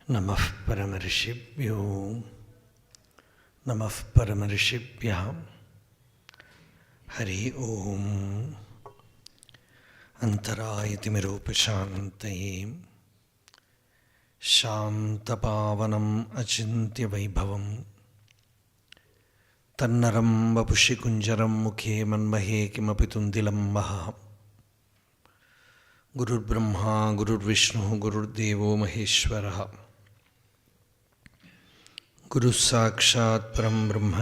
नमः परमर्षिभ्यो नमः परमर्षिभ्यः हरि ओम अंतरायतिमिरोपशान्तये शान्तपावनम् अचिन्त्यवैभवं तन्नरं वपुषि कुञ्जरं मुखे मन्महे किमपि तुन्दिलं महः गुरुर्ब्रह्मा गुरुर्विष्णुः गुरुर्देवो महेश्वरः गुरुः साक्षात् परं ब्रह्म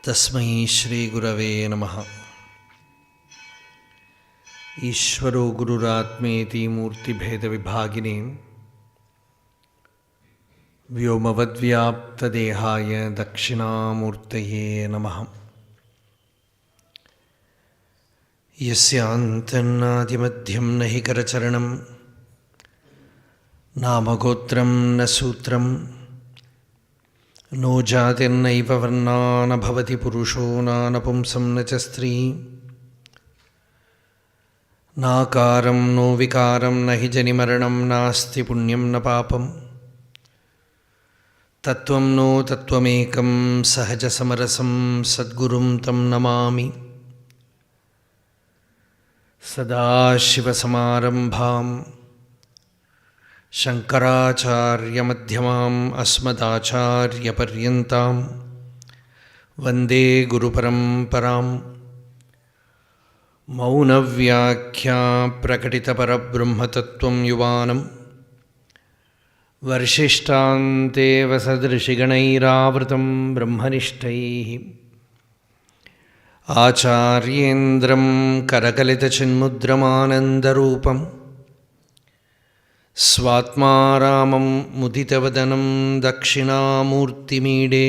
तस्मै श्रीगुरवे नमः। ईश्वरो गुरुरात्मेति मूर्तिभेदविभागिने व्योमवद्व्याप्तदेहाय दक्षिणामूर्तये नमः। यस्यान्तन्नादिमध्यं न हि करचरणं नामगोत्रं न सूत्रं नो जातिर्नैव वर्णा न भवति पुरुषो नानपुंसं न च स्त्री नाकारं नो विकारं न हि जनिमरणं नास्ति पुण्यं न पापं तत्त्वं नो तत्त्वमेकं सहजसमरसं सद्गुरुं तं नमामि। सदाशिवसमारम्भां शङ्कराचार्यमध्यमाम् अस्मदाचार्यपर्यन्तां वन्दे गुरुपरम्परां। मौनव्याख्या प्रकटितपरब्रह्मतत्त्वं युवानं वर्षिष्ठान्तेव सदृशिगणैरावृतं ब्रह्मनिष्ठैः आचार्येन्द्रं करकलितचिन्मुद्रमानन्दरूपं स्वात्मा रामं मुदितवदनं दक्षिणामूर्तिमीडे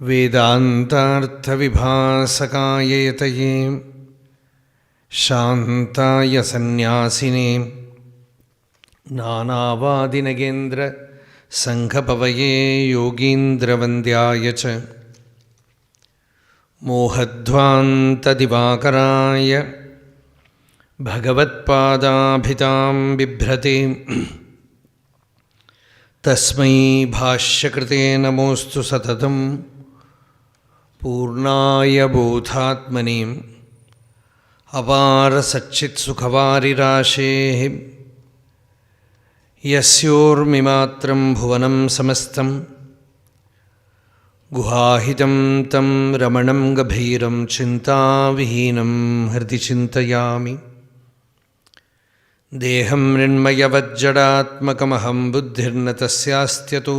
वेदान्तार्थविभासकाय यतये शान्ताय सन्न्यासिने नानावादिनगेन्द्रसङ्घपवये योगीन्द्रवन्द्याय च मोहध्वान्तदिवाकराय भगवत्पादाभितां बिभ्रते तस्मै भाष्यकृते नमोऽस्तु सततं पूर्णाय बोधात्मने अपारसच्चित्सुखवारिराशेः यस्योर्मिमात्रं भुवनं समस्तं गुहाहितं तं रमणं गभीरं चिन्ताविहीनं हृदि चिन्तयामि। देहं मृण्मयवज्जडात्मकमहं बुद्धिर्न तस्यास्त्यतो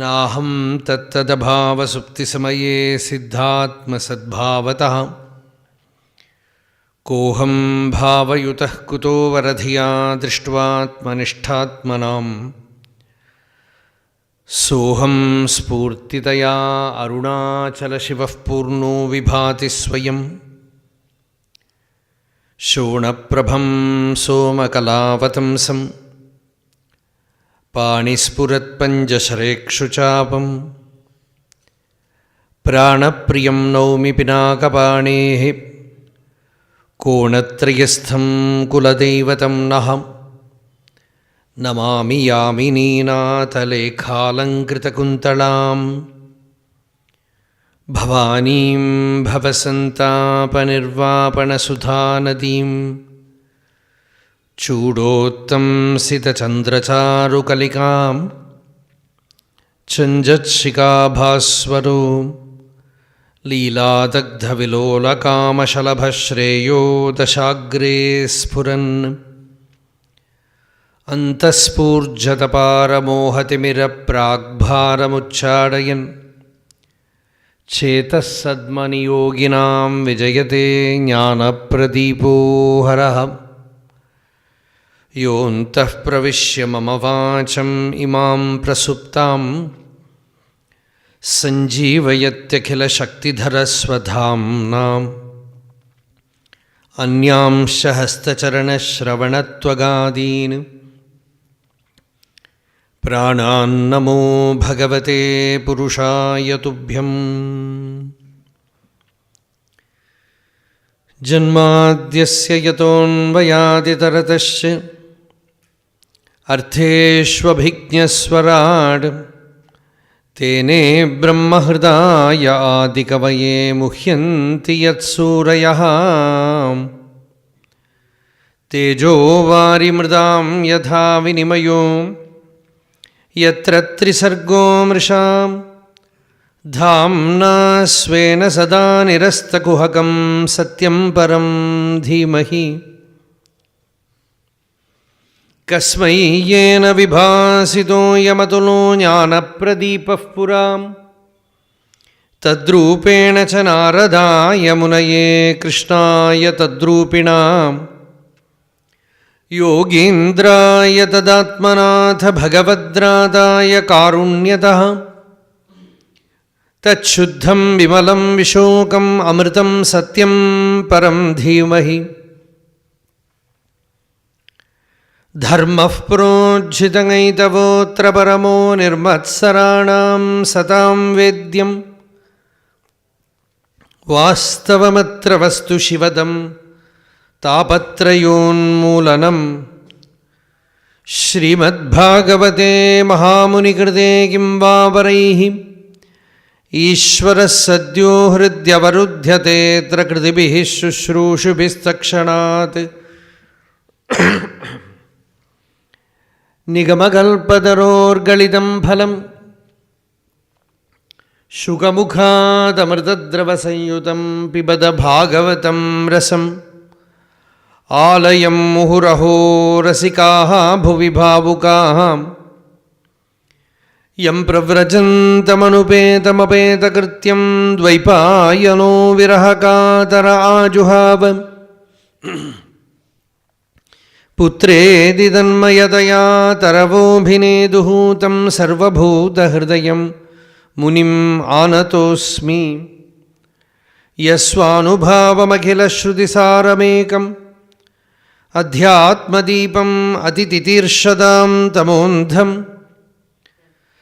नाहं तत्तदभावसुप्तिसमये सिद्धात्मसद्भावतः కోహం భావయుతః కుతో వరధియా దృష్ట్వాత్మనిష్టాత్మనాం సోహం స్ఫూర్తితయా అరుణాచలశివః పూర్ణో విభాతి స్వయం శోణప్రభం సోమకళావతంసం పాణిస్ఫురత్పంజశరేక్షుచాపం ప్రాణప్రియం నౌమి పినాకపాణేః కోణత్రయస్థం కులదైవతం నహం నమామి యామినీనాథలేఖాలంకృతకుంతళాం భవానీం భవసంతాపనిర్వాపణసుధానదీం చూడోత్తంసితచంద్రచారుకలికాం చంజత్సికాభాస్వరో లీలాదగ్ధవిలోలకామశలభశ్రేయో దశాగ్రే స్ఫురన్ అంతఃస్ఫూర్జతపారమోహతిమిరప్రాగ్భారముచ్చాడయన్ చేతస్సద్మనియోగినాం విజయతే జ్ఞానప్రదీపో హరః యోऽन्तః ప్రవిశ్య మమ వాచం ఇమాం ప్రసుప్తాం సంజీవయత్యఖిలశక్తిధరస్వధామ్నాం అన్యాంశ హస్తచరణశ్రవణత్వగాదీన్ ప్రాణాన్నమో భగవతే పురుషాయ తుభ్యం. జన్మాద్యస్య యతోన్వయాదితరతశ్చ అర్థేష్వభిజ్ఞస్వరాడ్ తేనే బ్రహ్మహృదాయ ఆదికవయే ముహ్యంతి యత్సూరయః తేజోవారిమృదాం యథా వినిమయో యత్ర త్రిసర్గో మృషా ధామ్నా స్వేన సదా నిరస్తకుహకం సత్యం పరం ధీమహి కస్మై యేన విభాసితో యమతులో జ్ఞానప్రదీపః పురాం తద్రూపేణ చ నారదాయ మునయే కృష్ణాయ తద్రూపిణాం యోగీంద్రాయ తదాత్మనాథ భగవద్రాదాయ కారుణ్యతః తచ్చుద్ధం విమలం విశోకం అమృతం సత్యం పరం ధీమహి ధర్మః ప్రోజ్झितङैतवोऽत्र పరమో నిర్మత్సరాణాం సతాం వేద్యం వాస్తవమత్ర వస్తు శివదం తాపత్రయోన్మూలనం. శ్రీమద్భాగవతే మహామునికృతే కిం వా వరైః ఈశ్వరः సద్యో హృద్యవరుధ్యతేऽత్ర కృతిభిः శుశ్రూషుభిస్తక్షణాత్. నిగమకల్పతరోర్గళితం ఫలం శుకముఖాదమృతద్రవసంయుతం పిబద భాగవతం రసం. ఆలయం ముహురహో రసికాః భువి భావుకాః యం ప్రవ్రజन्तమనుపేతమపేతకృత్యం ద్వైపాయనో విరహకాతర ఆజుహావ. పుత్రేది తన్మయతయా తరవోభినేదుః తం సర్వభూతహృదయం మునిం ఆనతోస్మి. యస్వానుభావమఖిలశ్రుతిసారమేకం అధ్యాత్మదీపం అతితితీర్షదాం తమోంధం.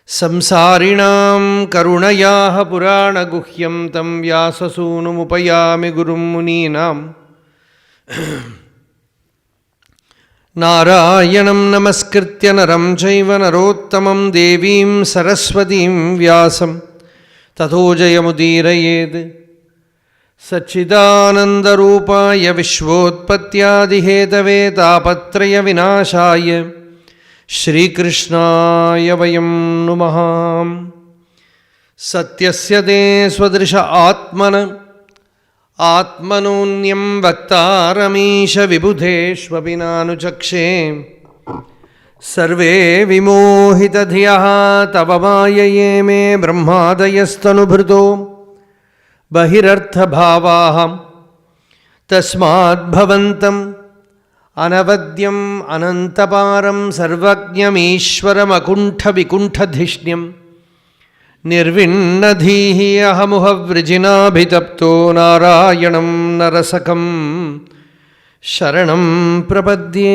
సంసారిణాం కరుణయాః పురాణగుహ్యం తం వ్యాససూనుముపయామి గురుం మునీనాం. నారాయణం నమస్కృత్య నరం చైవ నరోత్తమం దేవీం సరస్వతీం వ్యాసం తతో జయముదీరయేత్. సచ్చిదానందరూపాయ విశ్వోత్పత్యాదిహేతవే తాపత్రయ వినాశాయ శ్రీకృష్ణాయ వయం నుమః. సత్యస్య తే స్వదృశ ఆత్మన ఆత్మనోన్యం వక్తారమీశ విబుధేష్వపి నానుచక్షే. సర్వే విమోహితధియః తవ మాయయే మే బ్రహ్మాదయస్తనుభృతో బహిరర్థభావాః Tasmad bhavantam anavadyam anantaparam sarvajñam ishwaram akuntha vikuntha dhishnyam nirvinnadhihi ahamuha vrijinabhitapto narayanam narasakam sharanam prapadye.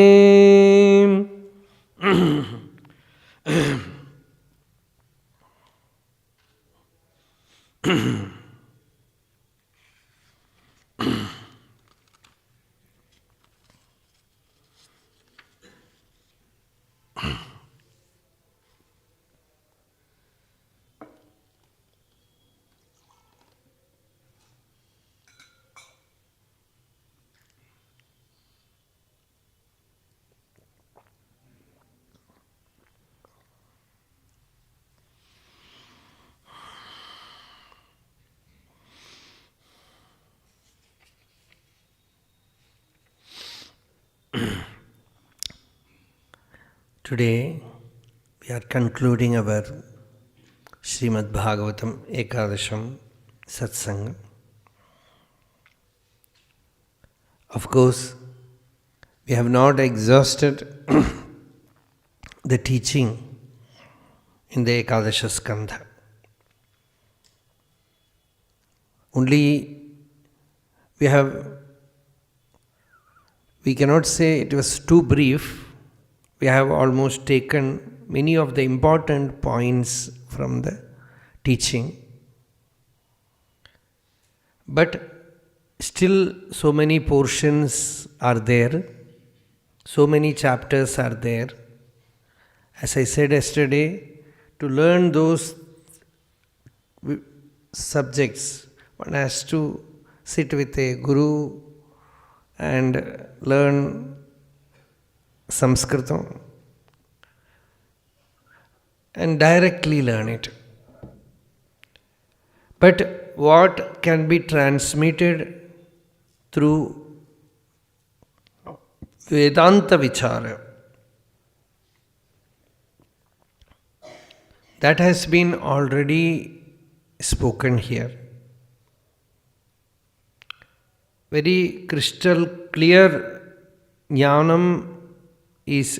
Today we are concluding our Srimad Bhagavatam Ekadasham Satsanga. Of course, we have not exhausted the teaching in the Ekadasha Skanda. Only we cannot say it was too brief. We have almost taken many of the important points from the teaching. But still so many portions are there, so many chapters are there. As I said yesterday, to learn those subjects, one has to sit with a guru and learn Sanskritam and directly learn it. But what can be transmitted through Vedanta Vichara, that has been already spoken here. Very crystal clear jnanam is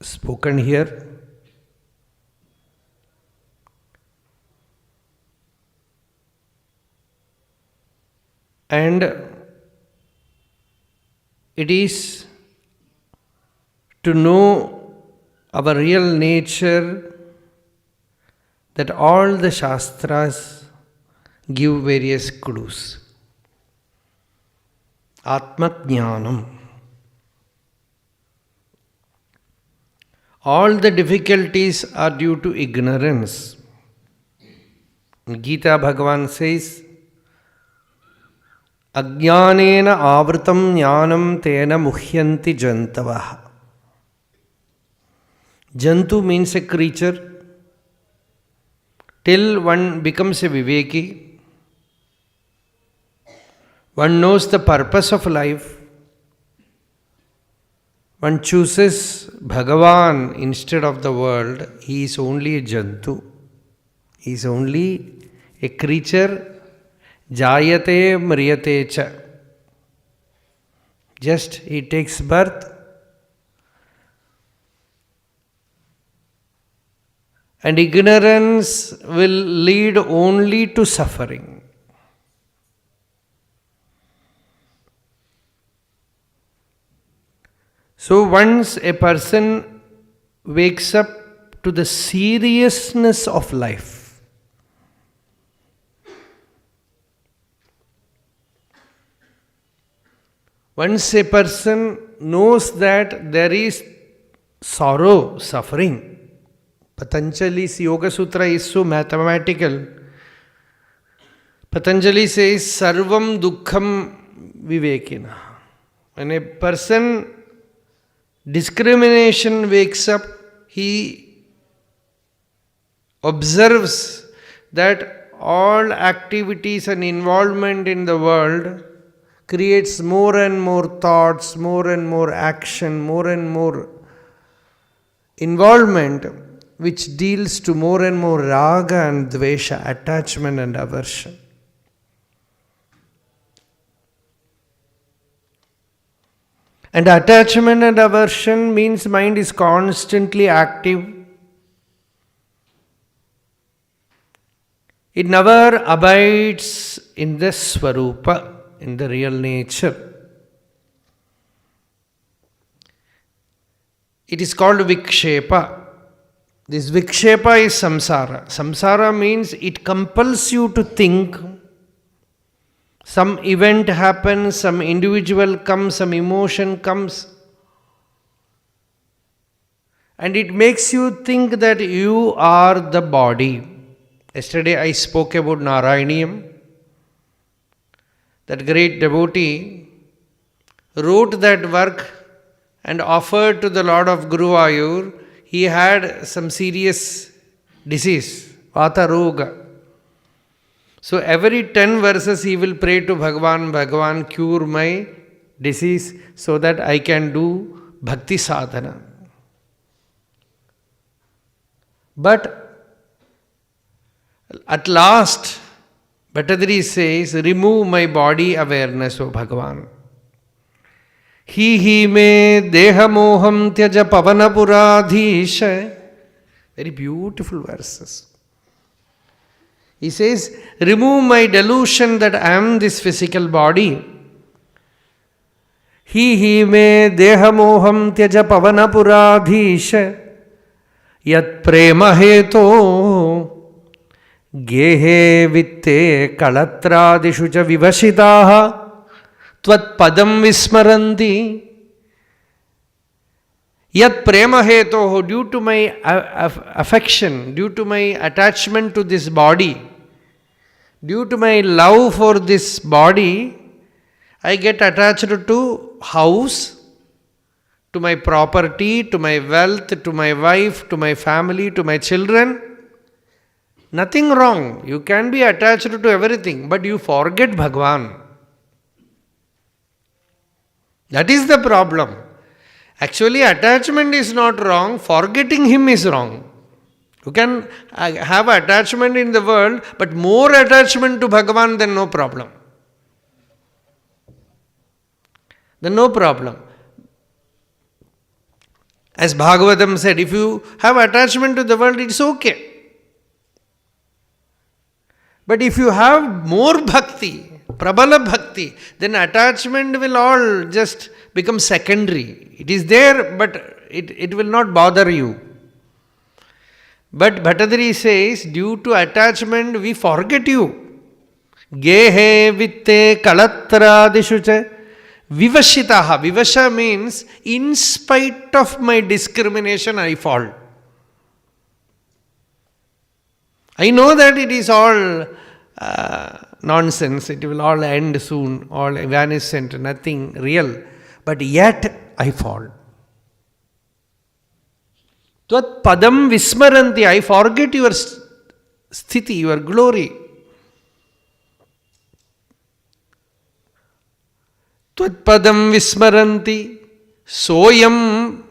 spoken here. And it is to know our real nature that all the Shastras give various clues. Atma-jnanam. All the difficulties are due to ignorance. In Gita, Bhagavan says, Ajnanena avritam jnanam tena muhyanti jantavaha. Jantu means a creature. Till one becomes a viveki, one knows the purpose of life, one chooses Bhagavan instead of the world, he is only a jantu. He is only a creature, jayate mriyate cha. Just he takes birth and ignorance will lead only to suffering. So once a person wakes up to the seriousness of life, once a person knows that there is sorrow, suffering, Patanjali's Yoga Sutra is so mathematical. Patanjali says, Sarvam Dukkham Vivekina. When a person discrimination wakes up, he observes that all activities and involvement in the world creates more and more thoughts, more and more action, more and more involvement, which deals to more and more raga and dvesha, attachment and aversion. And attachment and aversion means mind is constantly active. It never abides in the Swarupa, in the real nature. It is called Vikshepa. This Vikshepa is samsara. Samsara means it compels you to think. Some event happens, some individual comes, some emotion comes. And it makes you think that you are the body. Yesterday I spoke about Narayaniyam. That great devotee wrote that work and offered to the Lord of Guruvayur. He had some serious disease, Vata Roga. So every 10 verses he will pray to Bhagavan, Bhagavan, cure my disease so that I can do bhakti sadhana. But at last, Bhattadri says, remove my body awareness, O Bhagavan. Hi me deha moham tyaja pavana puradhisha. Very beautiful verses. He says, remove my delusion that I am this physical body. Hi me deha moham tyaja pavana puradhisha. Yat prema heto gehe vitte kalatradishu cha vivashitaha tvat padam vismaranti. Yat prema heto, due to my affection, due to my attachment to this body, due to my love for this body, I get attached to house, to my property, to my wealth, to my wife, to my family, to my children. Nothing wrong. You can be attached to everything, but you forget Bhagavan. That is the problem. Actually, attachment is not wrong, forgetting Him is wrong. You can have attachment in the world, but more attachment to Bhagavan, then no problem. Then no problem. As Bhagavatam said, if you have attachment to the world, it's okay. But if you have more bhakti, prabala bhakti, then attachment will all just become secondary. It is there, but it will not bother you. But Bhattadri says, due to attachment, we forget you. Gehe vitte kalatradishucha vivashitaha. Vivasha means, in spite of my discrimination, I fall. I know that it is all nonsense, it will all end soon, all evanescent, nothing real. But yet, I fall. Tvat padam vismaranti, I forget your sthiti, your glory. Tvat padam vismaranti, soyam,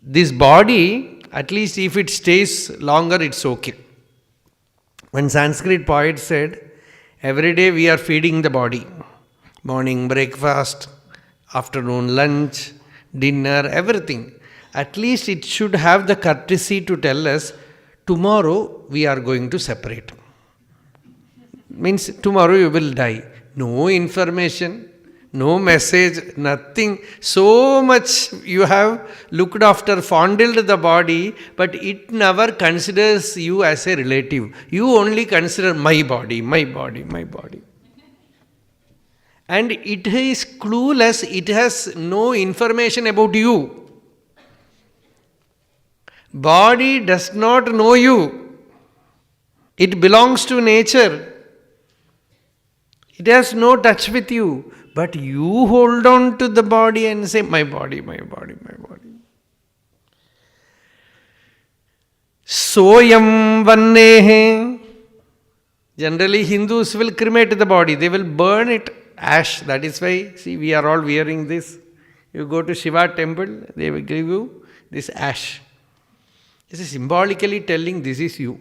this body, at least if it stays longer, it's okay. One Sanskrit poet said, every day we are feeding the body. Morning breakfast, afternoon lunch, dinner, everything. At least it should have the courtesy to tell us, tomorrow we are going to separate. Means tomorrow you will die. No information, no message, nothing. So much you have looked after, fondled the body, but it never considers you as a relative. You only consider my body, my body, my body. And it is clueless, it has no information about you. Body does not know you. It belongs to nature. It has no touch with you. But you hold on to the body and say, my body, my body, my body. Soyam vannehe. Generally Hindus will cremate the body. They will burn it, ash. That is why, see, we are all wearing this. You go to Shiva temple, they will give you this ash. This is symbolically telling this is you.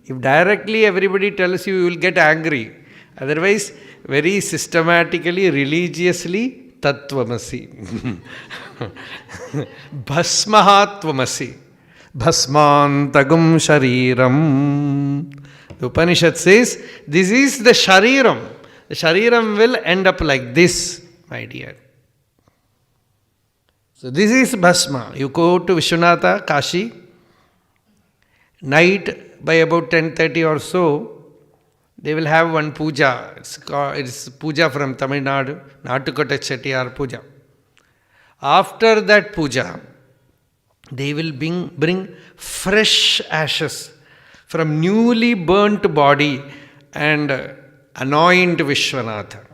If directly everybody tells you, you will get angry. Otherwise, very systematically, religiously, Tattvamasi. Bhasmahatvamasi. Bhasmantagam shariram. The Upanishad says, this is the shariram. The shariram will end up like this, my dear. So this is Bhasma. You go to Vishwanatha, Kashi, night by about 10:30 or so, they will have one puja. It's puja from Tamil Nadu, Natukota Chettiar puja. After that puja, they will bring fresh ashes from newly burnt body and anoint Vishwanatha.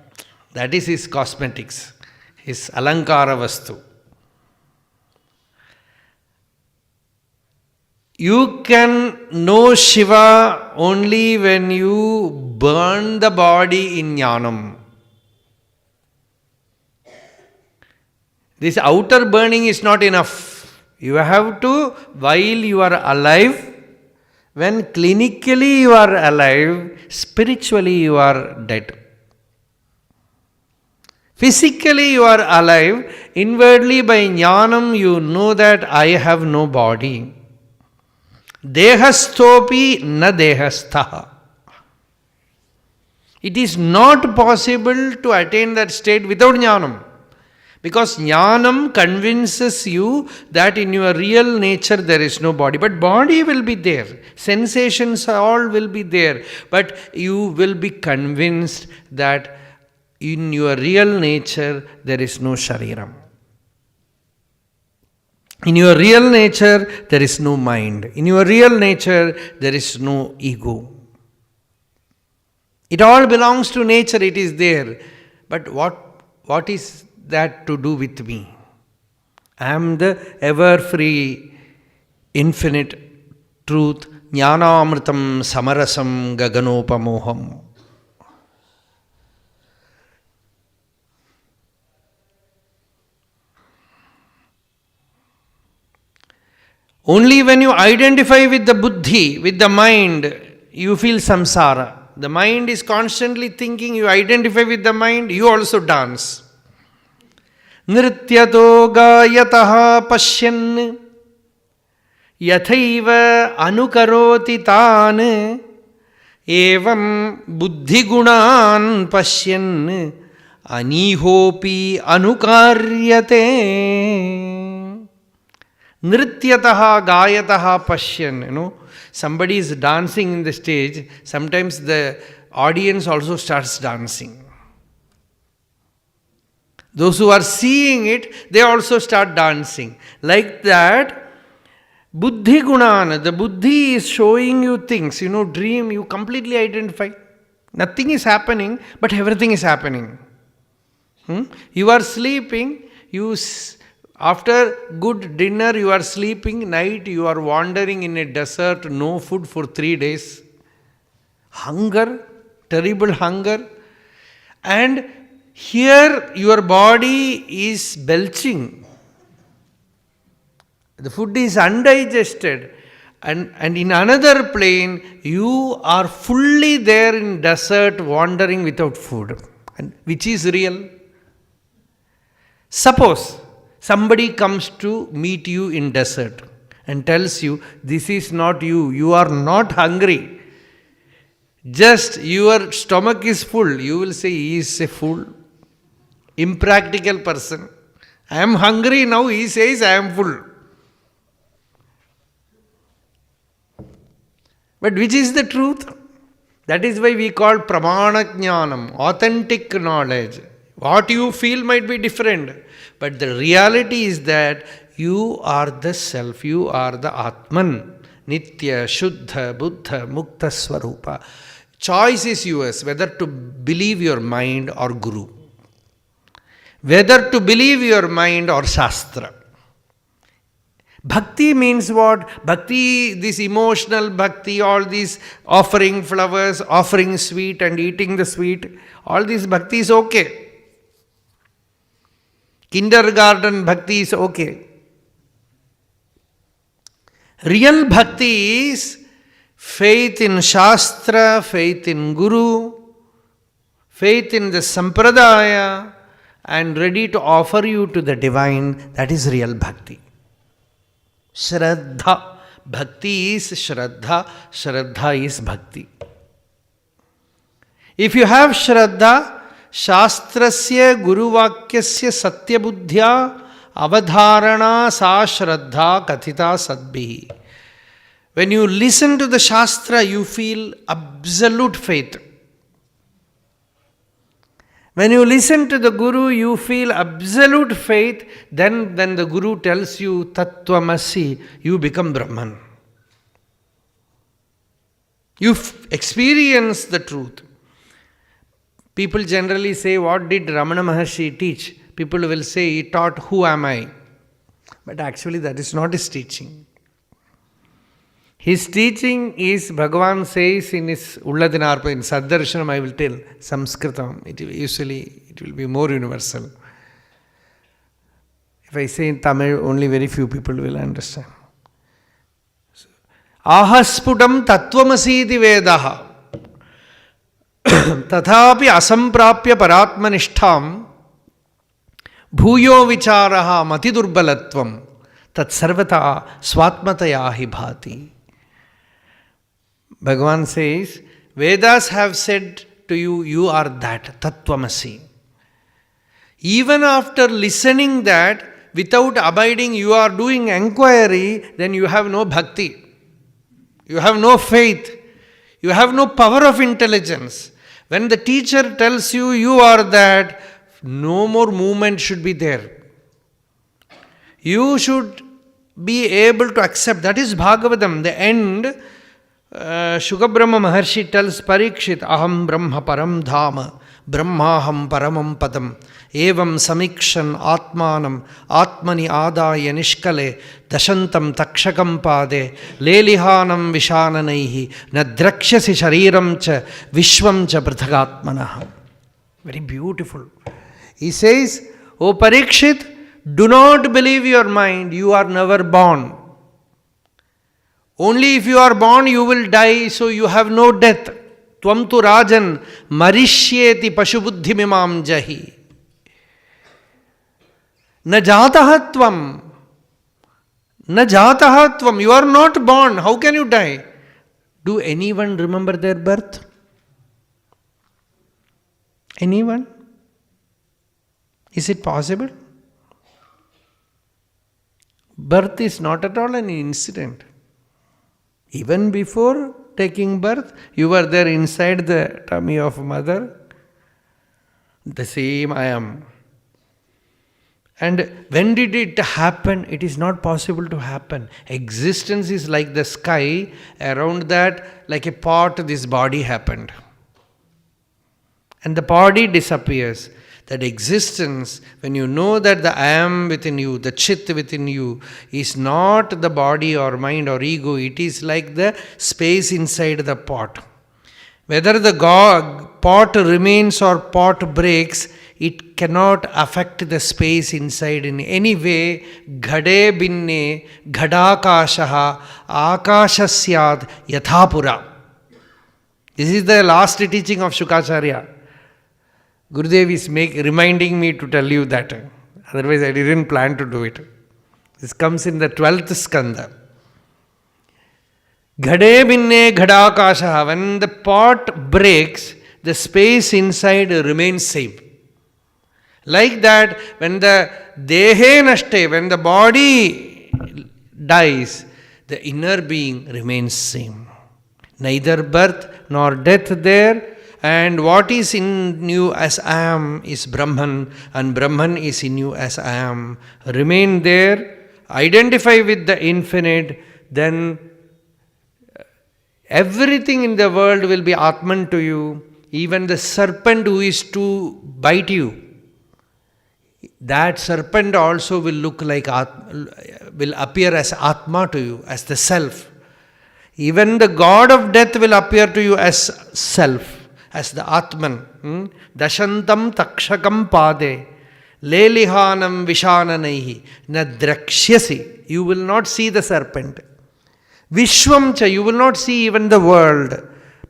That is his cosmetics, his alankara vastu. You can know Shiva only when you burn the body in jnanam. This outer burning is not enough. You have to, while you are alive, when clinically you are alive, spiritually you are dead. Physically you are alive, inwardly by jnanam you know that I have no body. Dehastopi na dehastha. It is not possible to attain that state without jnanam. Because jnanam convinces you that in your real nature there is no body. But body will be there. Sensations all will be there. But you will be convinced that in your real nature there is no shariram. In your real nature, there is no mind. In your real nature, there is no ego. It all belongs to nature, it is there. But what is that to do with me? I am the ever-free, infinite truth. Jnanamritam samarasam gaganopamoham. Only when you identify with the buddhi, with the mind, you feel samsara. The mind is constantly thinking, you identify with the mind, you also dance. Nrityato gayataha pashyan yathaiva anukaroti tan evam buddhi gunan pashyan anihopi anukaryate. Nrityataha gayataha pashyan. Somebody is dancing in the stage. Sometimes the audience also starts dancing. Those who are seeing it, they also start dancing. Like that, buddhi gunan, the buddhi is showing you things. Dream, you completely identify. Nothing is happening, but everything is happening. You are sleeping, after good dinner you are sleeping, night you are wandering in a desert, no food for 3 days. Hunger, terrible hunger. And here your body is belching. The food is undigested. And in another plane, you are fully there in desert wandering without food. And which is real? Suppose somebody comes to meet you in desert and tells you, this is not you, you are not hungry. Just your stomach is full. You will say, he is a fool, impractical person. I am hungry now, he says I am full. But which is the truth? That is why we call pramana jnanam, authentic knowledge. What you feel might be different, but the reality is that you are the self, you are the Atman, Nitya, Shuddha, Buddha, Mukta Swarupa. Choice is yours, whether to believe your mind or Guru, whether to believe your mind or Shastra. Bhakti means what? Bhakti, this emotional bhakti, all these offering flowers, offering sweet and eating the sweet, all this bhakti is okay. Kindergarten bhakti is okay. Real bhakti is faith in Shastra, faith in Guru, faith in the Sampradaya, and ready to offer you to the divine, that is real bhakti. Shraddha. Bhakti is Shraddha. Shraddha is Bhakti. If you have Shraddha, Shastrasya Guruvakyasya Satyabuddhya Avadharana Sa Shraddha Kathita Sadbhihi. When you listen to the Shastra, you feel absolute faith. When you listen to the Guru, you feel absolute faith. Then when the Guru tells you Tattvamasi, you become Brahman. You experience the truth. People generally say, what did Ramana Maharshi teach? People will say, he taught, who am I? But actually that is not his teaching. His teaching is, Bhagavan says in his Ulladinarpa, in Saddarshanam I will tell, Sanskritam, it will be more universal. If I say in Tamil, only very few people will understand. Ahasputam tattvamasiiti vedaha tathapi asamprapya paratmanishtham bhuyo vicharaha matidurbalatvam tat sarvata swatmataya hi bhati. Bhagavan says, Vedas have said to you, you are that, Tattvamasi. Even after listening that, without abiding, you are doing enquiry, then you have no bhakti. You have no faith. You have no power of intelligence. When the teacher tells you, you are that, no more movement should be there. You should be able to accept. That is Bhagavatam. The end, Shukabrahma Maharshi tells Parikshit, Aham Brahma Param Dhama, Brahmaham Paramam Padam, Evam Samikshan Atmanam, Atmani Adaya Nishkale, Dashantam Takshakam Pade, Lelihanam Vishananaihi, Nadrakshasi Shariram Cha, Vishwam Cha Prathagatmanaha. Very beautiful. He says, O Parikshit, do not believe your mind, you are never born. Only if you are born, you will die, so you have no death. Tvam tu rajan marishyeti pashubuddhi mimam jahi. Na jataha tvam. Na jataha tvam. You are not born. How can you die? Do anyone remember their birth? Anyone? Is it possible? Birth is not at all an incident. Even before taking birth, you were there inside the tummy of mother. The same I am. And when did it happen? It is not possible to happen. Existence is like the sky. Around that, like a pot, this body happened. And the body disappears. That existence, when you know that the I am within you, the chit within you, is not the body or mind or ego, it is like the space inside the pot. Whether the pot remains or pot breaks, it cannot affect the space inside in any way. Ghade binne ghadakashaha akashasyad yathapura. This is the last teaching of Shukacharya. Gurudev is reminding me to tell you that. Otherwise I didn't plan to do it. This comes in the 12th Skanda. Ghade binne ghadakashaha. When the pot breaks, the space inside remains same. Like that, when the dehe nashte, when the body dies, the inner being remains same. Neither birth nor death there. And what is in you as I am is Brahman, and Brahman is in you as I am. Remain there, identify with the infinite, then everything in the world will be Atman to you. Even the serpent who is to bite you, that serpent also will look like, will appear as Atma to you, as the self. Even the god of death will appear to you as self, as the Atman. Dashantam takshakam pade, lelihanam vishananaihi, nadrakshyasi. You will not see the serpent. Vishwam cha, you will not see even the world.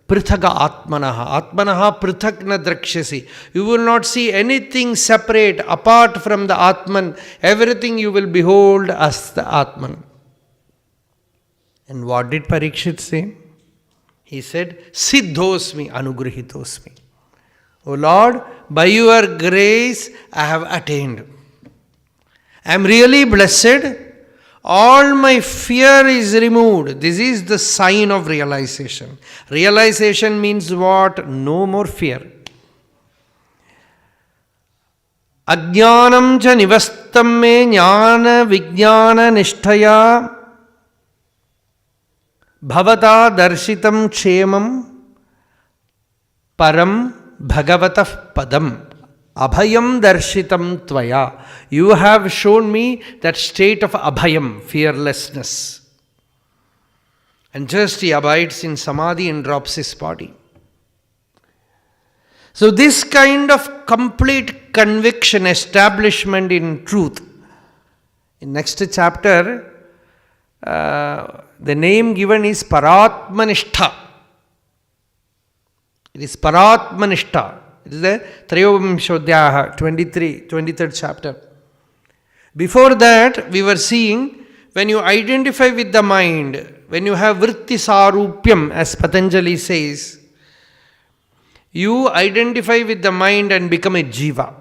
Prithaga Atmanaha. Atmanaha Prithak na drakshasi. You will not see anything separate apart from the Atman. Everything you will behold as the Atman. And what did Parikshit say? He said, Siddhosmi Anugrihitosmi. O Lord, by your grace I have attained. I am really blessed. All my fear is removed. This is the sign of realization. Realization means what? No more fear. Ajnanam cha nivastam me jnana vijnana nishtaya bhavata darshitam kshemam param Bhagavata padam abhayam darshitam tvaya. You have shown me that state of abhayam, fearlessness. And just he abides in samadhi and drops his body. So this kind of complete conviction, establishment in truth. In next chapter, the name given is Paratmanishta. It is Paratmanishta. It is the Trayovamshodhyaha, 23rd chapter. Before that, we were seeing when you identify with the mind, when you have vritti sarupyam, as Patanjali says, you identify with the mind and become a jiva.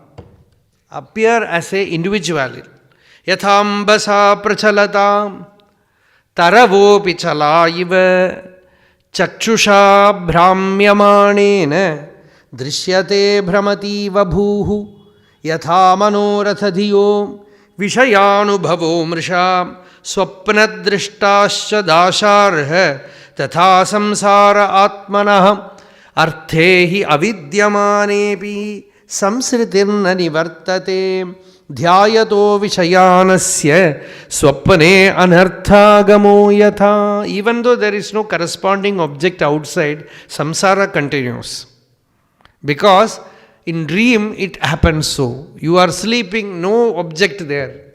Appear as a individuality. Yathambasa prachalata taravopi chala iva chakshusha bhramyamanena drishyate bhramativa bhuhu yatha manoratha dhiyo vishayanubhavo mrisha swapnadrishtascha dasharha tatha samsara atmanah arthehi avidyamanepi samsritirna nivartate dhyayato vishayanasya swapne anarthagamo yatha. Even though there is no corresponding object outside, samsara continues. Because in dream it happens so. You are sleeping, no object there.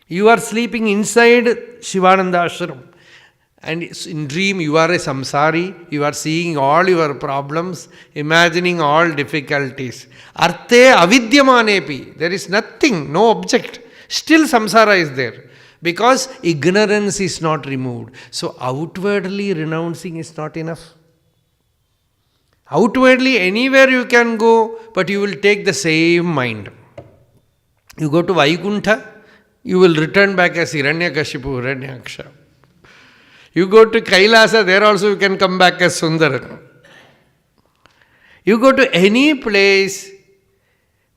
You are sleeping inside Shivananda ashram. And in dream you are a samsari, you are seeing all your problems, imagining all difficulties. Arte avidyamanepi, there is nothing, no object. Still samsara is there. Because ignorance is not removed. So outwardly renouncing is not enough. Outwardly anywhere you can go, but you will take the same mind. You go to Vaikuntha, you will return back as Hiranyakashipu, Hiranyaksha. You go to Kailasa, there also you can come back as Sundara. You go to any place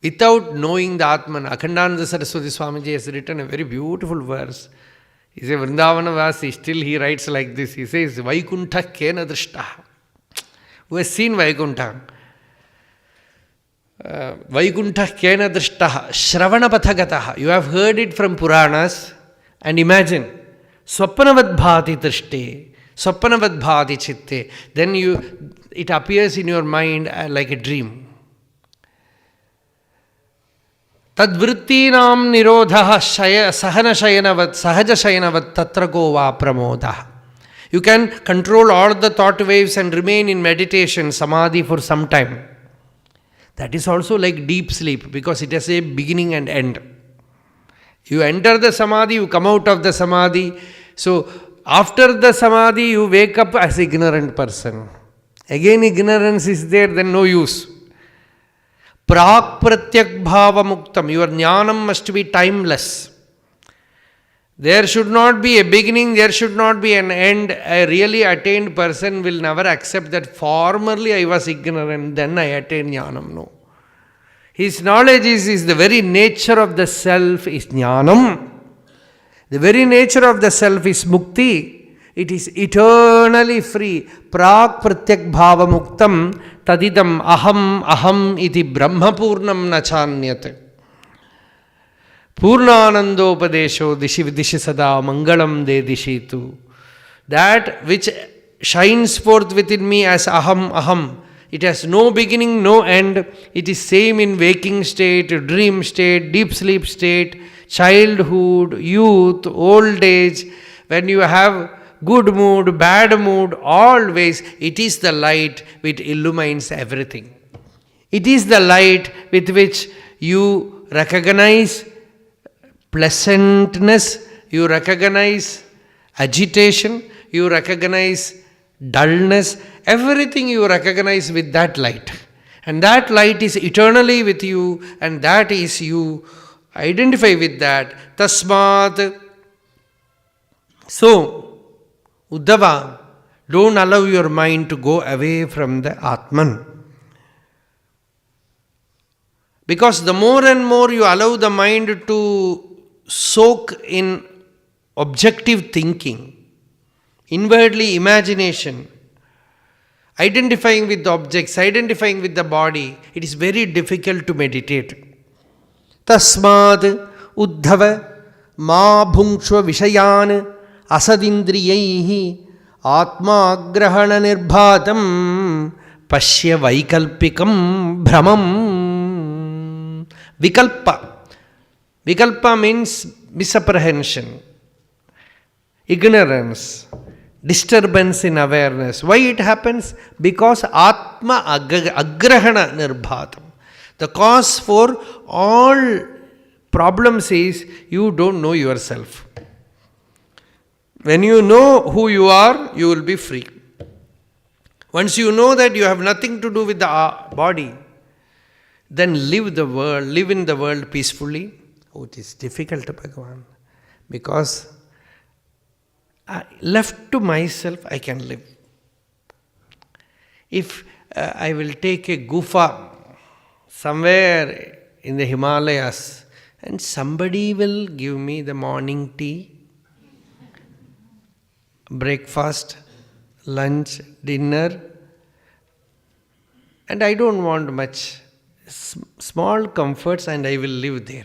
without knowing the Atman. Akhandananda Saraswati Swamiji has written a very beautiful verse. He says, Vrindavana Vasi, still he writes like this. He says, Vaikuntha kena drishta. Who has seen Vaikuntha? Vaikuntha kena drishta. Shravana pathagataha. You have heard it from Puranas. And imagine. Swapnavad bhati drishte, swapnavad bhati chitte. Then it appears in your mind like a dream. Tad vrittinam nirodhaha sahana shayanavat sahaja shayanavat tatra gova pramodah. You can control all the thought waves and remain in meditation, samadhi for some time. That is also like deep sleep because it has a beginning and end. You enter the samadhi, you come out of the samadhi. So, after the samadhi, you wake up as an ignorant person. Again, ignorance is there, then no use. Prak pratyak bhava muktam. Your jnanam must be timeless. There should not be a beginning, there should not be an end. A really attained person will never accept that formerly I was ignorant, then I attained jnanam. No. His knowledge is the very nature of the self is jnanam. The very nature of the self is mukti. It is eternally free. Prak pratyak bhava muktam tadidam aham iti brahma purnam nachanyate. Purnanandopadesho dishi vidishi sada mangalam de dishitu. That which shines forth within me as aham. It has no beginning, no end. It is same in waking state, dream state, deep sleep state, childhood, youth, old age. When you have good mood, bad mood, always it is the light which illumines everything. It is the light with which you recognize pleasantness, you recognize agitation, you recognize dullness, everything you recognize with that light. And that light is eternally with you, and that is you identify with that. Tasmat. So, Uddhava, don't allow your mind to go away from the Atman. Because the more and more you allow the mind to soak in objective thinking, inwardly imagination, identifying with the objects, identifying with the body, it is very difficult to meditate. Tasmad Uddhava ma bhungshva vishayan asadindriyaihi atma grahana nirbhatam pashya vaikalpikam bhramam. Vikalpa. Vikalpa means misapprehension, ignorance, disturbance in awareness. Why it happens? Because Atma agrahana nirbhatam. The cause for all problems is you don't know yourself. When you know who you are, you will be free. Once you know that you have nothing to do with the body, then live in the world peacefully. Oh, it is difficult, Bhagavan, because left to myself, I can live. If I will take a gufa somewhere in the Himalayas and somebody will give me the morning tea, breakfast, lunch, dinner, and I don't want much, small comforts, and I will live there.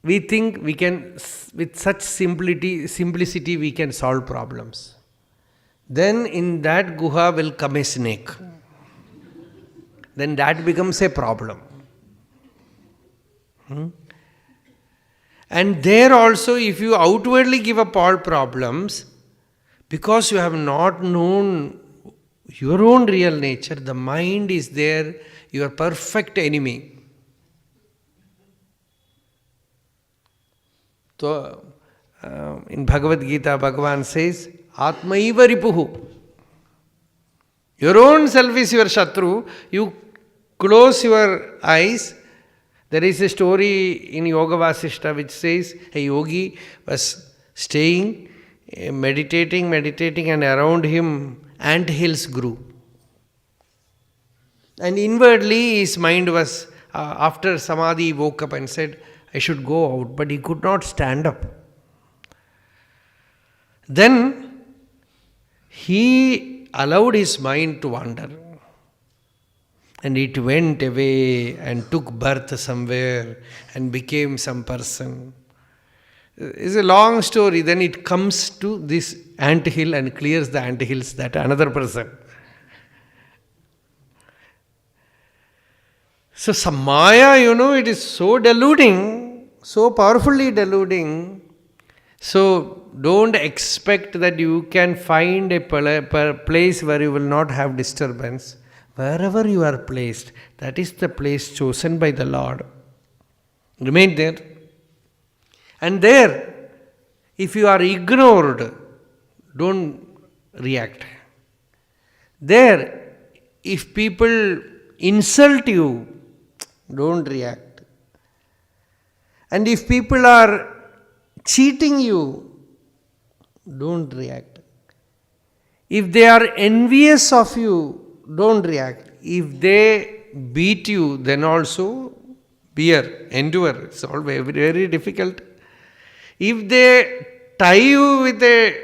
We think we can, with such simplicity we can solve problems. Then in that guha will come a snake. Then that becomes a problem. And there also, if you outwardly give up all problems, because you have not known your own real nature, the mind is there, your perfect enemy. So, in Bhagavad Gita, Bhagavan says, Atmaiva ripuhu. Your own self is your Shatru. You close your eyes. There is a story in Yoga Vasishta which says a yogi was staying, meditating, and around him ant hills grew. And inwardly his mind was, after Samadhi, he woke up and said, I should go out, but he could not stand up. Then he allowed his mind to wander. And it went away and took birth somewhere and became some person. It's a long story. Then it comes to this ant hill and clears the ant hills, that another person. So Samaya, it is so deluding, so powerfully deluding. So don't expect that you can find a place where you will not have disturbance. Wherever you are placed, that is the place chosen by the Lord. Remain there. And there, if you are ignored, don't react. There, if people insult you, don't react. And if people are cheating you, don't react. If they are envious of you, don't react. If they beat you, then also endure. It's all very, very difficult. If they tie you with a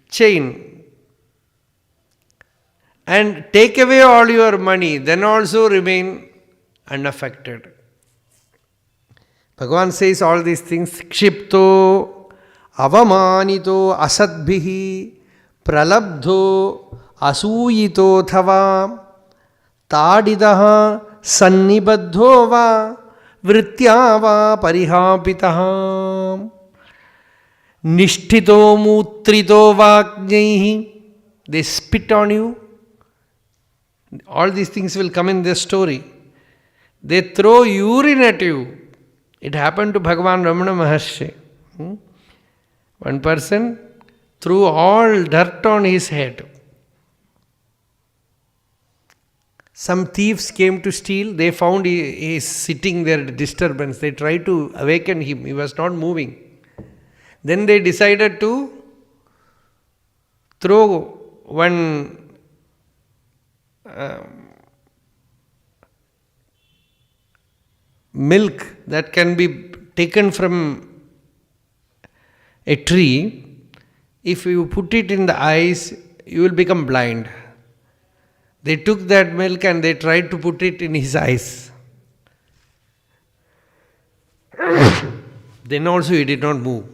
chain and take away all your money, then also remain unaffected. Bhagavan says all these things. Kshipto, avamanito, asadbhihi, pralabdho, asuyito thava, tadidaha, sannibadho va, vrityava parihapitaha. Nishtito mutrito vajnaihi. They spit on you. All these things will come in this story. They throw urine at you. It happened to Bhagavan Ramana Maharshi. One person threw all dirt on his head. Some thieves came to steal. They found he is sitting there at disturbance. They tried to awaken him. He was not moving. Then they decided to throw one milk that can be taken from a tree. If you put it in the eyes, you will become blind. They took that milk and they tried to put it in his eyes. Then also he did not move.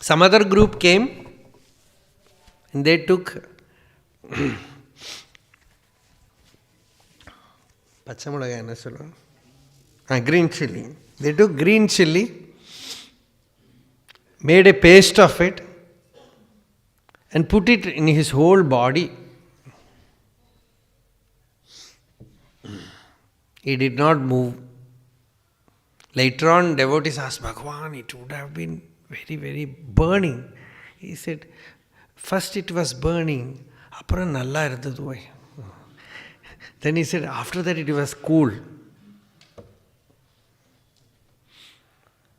Some other group came and they took green chili. They took green chili, made a paste of it, and put it in his whole body. He did not move. Later on, devotees asked Bhagavan, it would have been very, very burning. He said, first it was burning, appuram nalla irundhathu. Then he said, after that it was cool.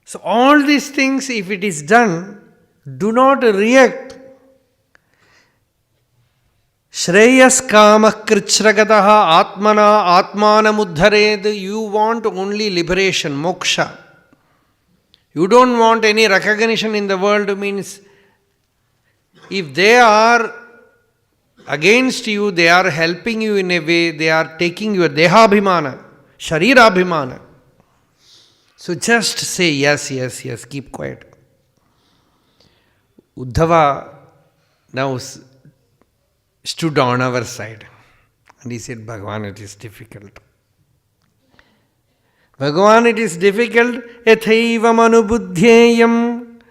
So all these things, if it is done, do not react. Shreyas kama krichragataha atmana atmanam uddhared. You want only liberation, moksha. You don't want any recognition in the world. Means if they are against you, they are helping you in a way, they are taking your dehabhimana, sharirabhimana. So just say yes, yes, yes, keep quiet. Uddhava now stood on our side and he said, Bhagavan, it is difficult. Bhagavan, it is difficult. Yathaiva manubudhyeyam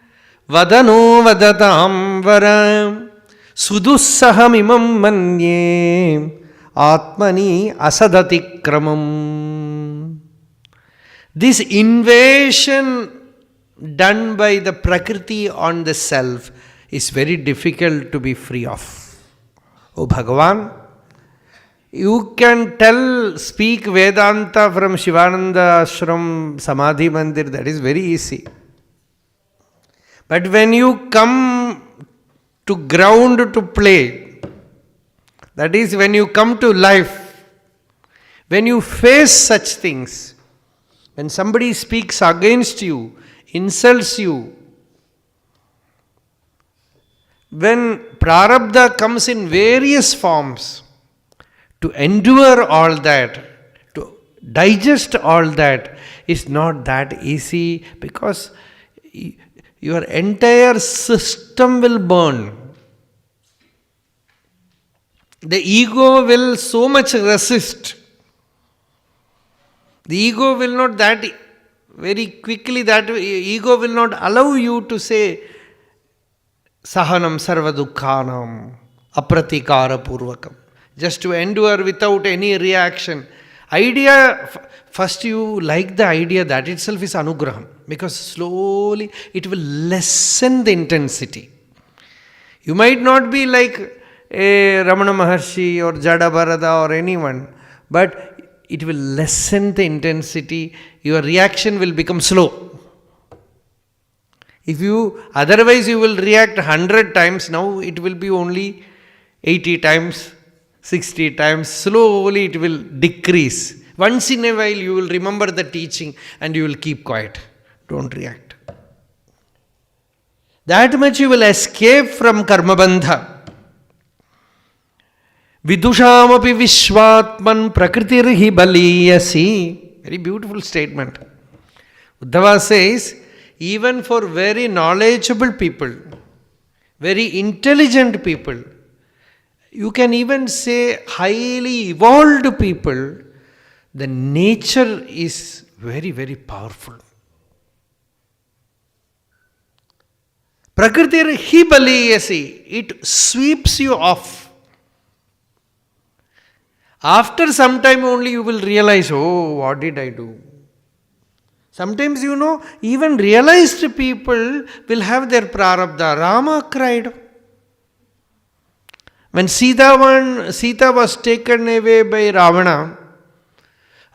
vadano vadatam varam sudussaham imam manye atmani asadati kramam. This invasion done by the Prakriti on the self is very difficult to be free of. Oh Bhagavan, you can speak Vedanta from Shivananda Ashram Samadhi Mandir, that is very easy. But when you come to ground to play, that is when you come to life, when you face such things, when somebody speaks against you, insults you, when prarabdha comes in various forms, to endure all that, to digest all that is not that easy, because your entire system will burn. The ego will so much resist. The ego will not that very quickly, that ego will not allow you to say sahanam sarva dukkhanam apratikara purvakam. Just to endure without any reaction. Idea, first you like the idea, that itself is anugraham. Because slowly it will lessen the intensity. You might not be like a Ramana Maharshi or Jada Bharata or anyone, but it will lessen the intensity. Your reaction will become slow. Otherwise you will react 100 times, now it will be only 80 times, 60 times, slowly it will decrease. Once in a while you will remember the teaching and you will keep quiet. Don't react. That much you will escape from karma bandha. Vidushamapi vishwatman prakritirhi baliyasi. Very beautiful statement. Uddhava says, even for very knowledgeable people, very intelligent people, you can even say highly evolved people, the nature is very, very powerful. Prakritir hi baliyasi. It sweeps you off. After some time only you will realize, oh, what did I do? Sometimes, even realized people will have their prarabdha. Rama cried. When Sita was taken away by Ravana,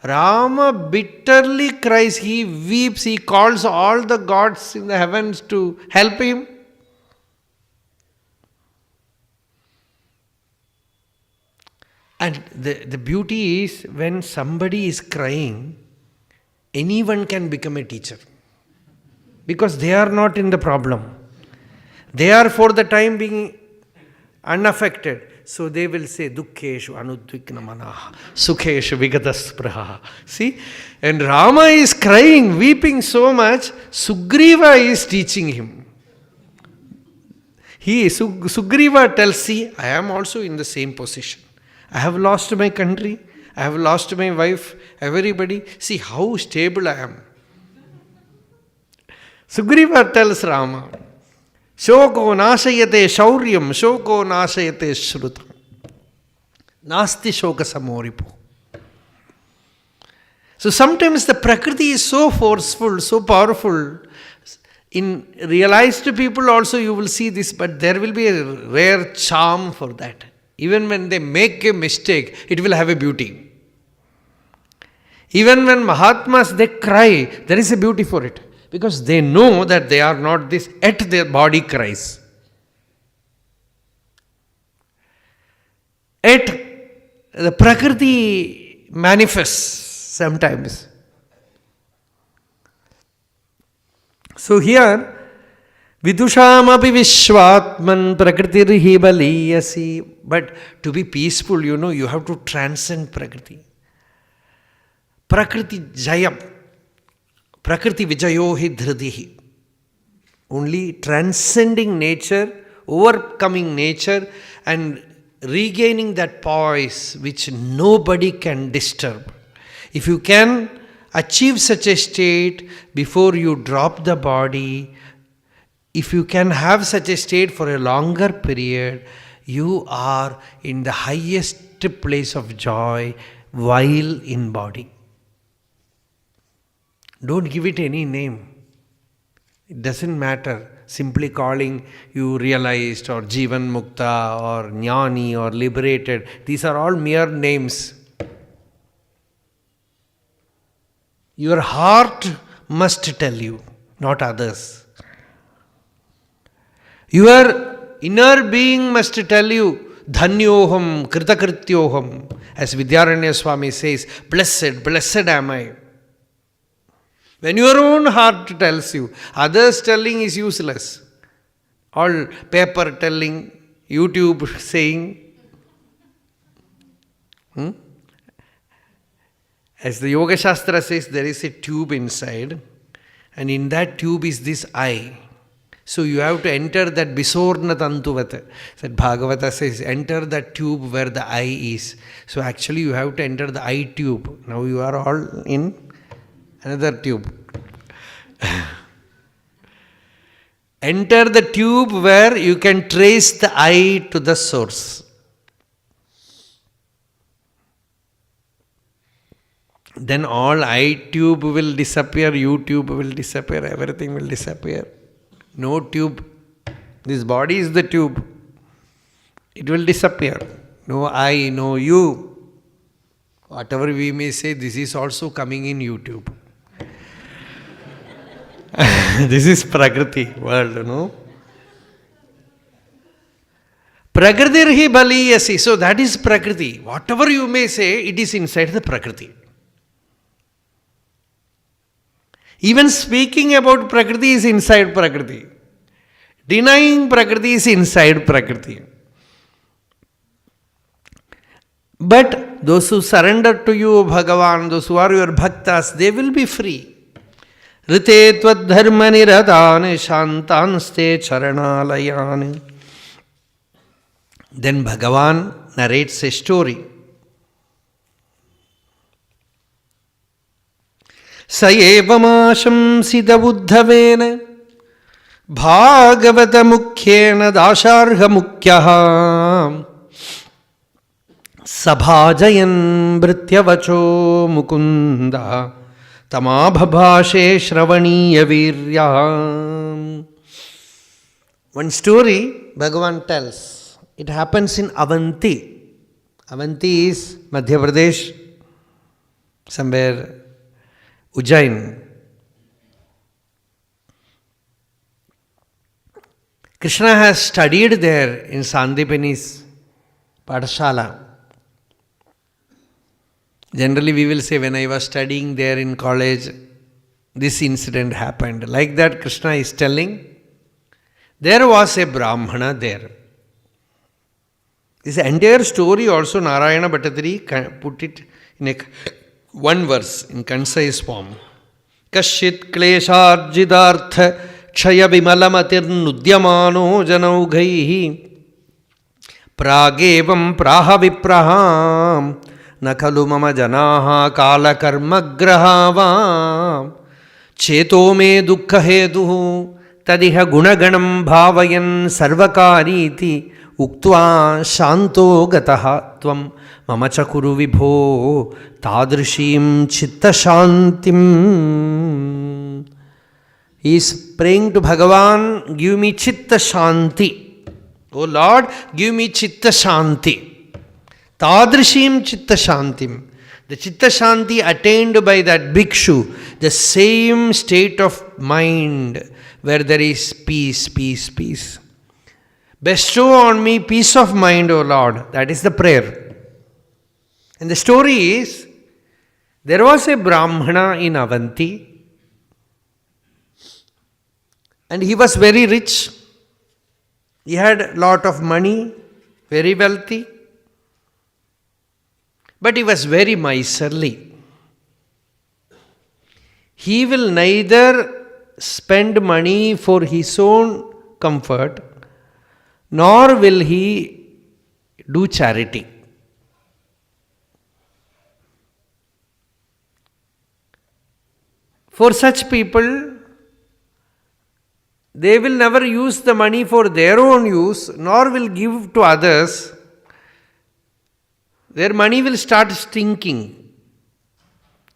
Rama bitterly cries, he weeps, he calls all the gods in the heavens to help him. And the beauty is, when somebody is crying, anyone can become a teacher. Because they are not in the problem. They are for the time being unaffected. So they will say, Dukkeshu anudvikna manaha, Sukheshu vigataspraha. See? And Rama is crying, weeping so much, Sugriva is teaching him. Sugriva tells, see, I am also in the same position. I have lost my country, I have lost my wife, everybody. See how stable I am. Sugriva tells Rama, Shoko nashayate shauryam, shoko nashayate shrutam. Nasti shoka samoripo. So sometimes the Prakriti is so forceful, so powerful. In realized people also you will see this, but there will be a rare charm for that. Even when they make a mistake, it will have a beauty. Even when Mahatmas, they cry, there is a beauty for it. Because they know that they are not this, yet their body cries. Yet the Prakriti manifests sometimes. So here, Vidusham api vishwatman prakritirhi baliyasi. But to be peaceful, you have to transcend Prakriti. Prakriti jayam. Prakriti vijayohi dhridihi. Only transcending nature, overcoming nature and regaining that poise which nobody can disturb. If you can achieve such a state before you drop the body, if you can have such a state for a longer period, you are in the highest place of joy while in body. Don't give it any name. It doesn't matter. Simply calling you realized or Jivan Mukta or Jnani or liberated. These are all mere names. Your heart must tell you, not others. Your inner being must tell you, Dhanyoham, Kritakrityoham. As Vidyaranya Swami says, blessed am I. When your own heart tells you, others telling is useless. All paper telling, YouTube saying. As the Yoga Shastra says, there is a tube inside, and in that tube is this I. So you have to enter that Bisorna Tantuvat. That Bhagavata says, enter that tube where the I is. So actually you have to enter the I tube. Now you are all in another tube. Enter the tube where you can trace the I to the source. Then all I tube will disappear, YouTube will disappear, everything will disappear. No tube. This body is the tube. It will disappear. No I, no you. Whatever we may say, this is also coming in YouTube. This is Prakriti world, no? Prakritirhi baliyasi. So that is Prakriti. Whatever you may say, it is inside the Prakriti. Even speaking about Prakriti is inside Prakriti. Denying Prakriti is inside Prakriti. But those who surrender to you, Bhagavan, those who are your bhaktas, they will be free. Rite tvad dharma niradane shantanste charanalayane. Then Bhagavan narrates a story. Sayevamashamsida buddhavena Bhagavata mukhyena dasharha mukhyaha sabhajayan vrityavacho mukunda tamabhabhashe shravaniya virya. One story Bhagavan tells. It happens in Avanti. Avanti is Madhya Pradesh, somewhere Ujjain. Krishna has studied there in Sandipani's Padashala. Generally we will say, when I was studying there in college, this incident happened. Like that Krishna is telling, there was a Brahmana there. This entire story also Narayana Bhattacharya put it in one verse in concise form. Kashit klesharjidartha kshaya vimalamatir nudyamano janaugaihi pragevam praha vipraham nakhalu mama janaha kala karma grahava cheto me dukkha hetuhu tadiha gunaganam bhavayan sarvakariti uktva shanto gataha tvam mama chakuru vibho tadrishim chitta shantim. He is praying to Bhagavan, give me chitta shanti. Oh Lord, give me chitta shanti. Tadrishim chitta shantim. The chitta shanti attained by that bhikshu, the same state of mind where there is peace, peace, peace. Bestow on me peace of mind, O Lord. That is the prayer. And the story is, there was a Brahmana in Avanti, and he was very rich. He had a lot of money, very wealthy, but he was very miserly. He will neither spend money for his own comfort, nor will he do charity. For such people, they will never use the money for their own use, nor will give to others. Their money will start stinking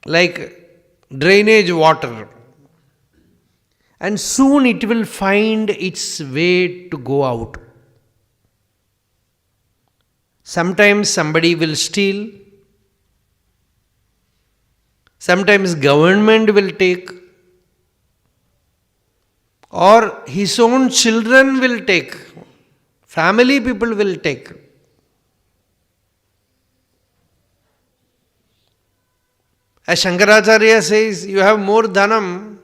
like drainage water, and soon it will find its way to go out. Sometimes somebody will steal, sometimes government will take, or his own children will take, family people will take. As Shankaracharya says, you have more dhanam,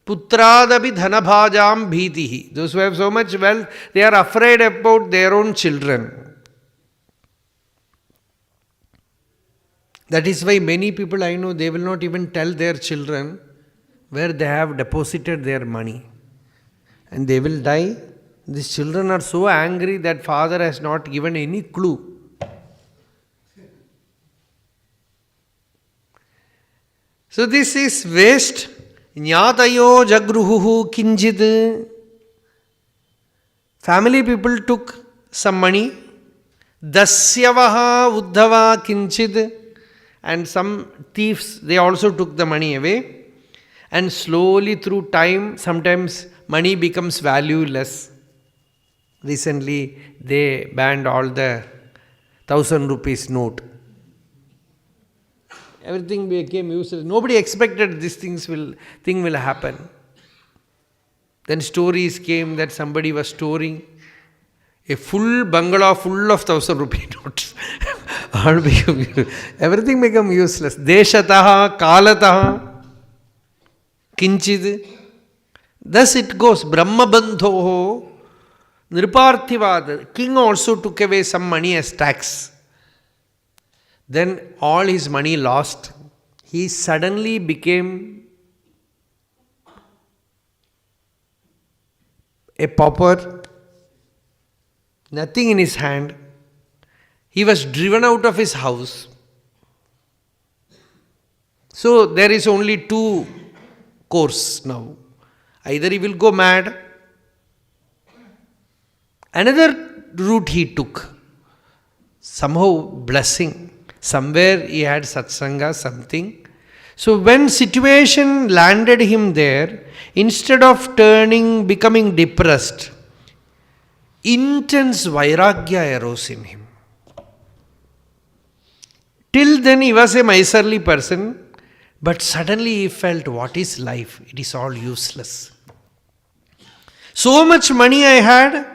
putradapi dhanabhajam bhitihi. Those who have so much wealth, they are afraid about their own children. That is why many people I know, they will not even tell their children where they have deposited their money. And they will die. These children are so angry that father has not given any clue. So this is waste. Nyatayo jagruhu kinjid. Family people took some money. Dasyavaha uddhava kinchid. And some thieves, they also took the money away. And slowly through time, sometimes money becomes valueless. Recently, they banned all the 1,000 rupees note. Everything became useless. Nobody expected these thing will happen. Then stories came that somebody was storing a full bungalow full of 1,000 rupee notes. Everything became useless. Deshataha, kalataha, kinchid. Thus it goes. Brahma bandhoho, nriparthivad. King also took away some money as tax. Then all his money lost. He suddenly became a pauper. Nothing in his hand. He was driven out of his house. So there is only two course now. Either he will go mad Another route he took, somehow blessing. Somewhere he had satsanga, something. So when situation landed him there, instead of becoming depressed, intense vairagya arose in him. Till then he was a miserly person, but suddenly he felt, what is life? It is all useless. So much money I had,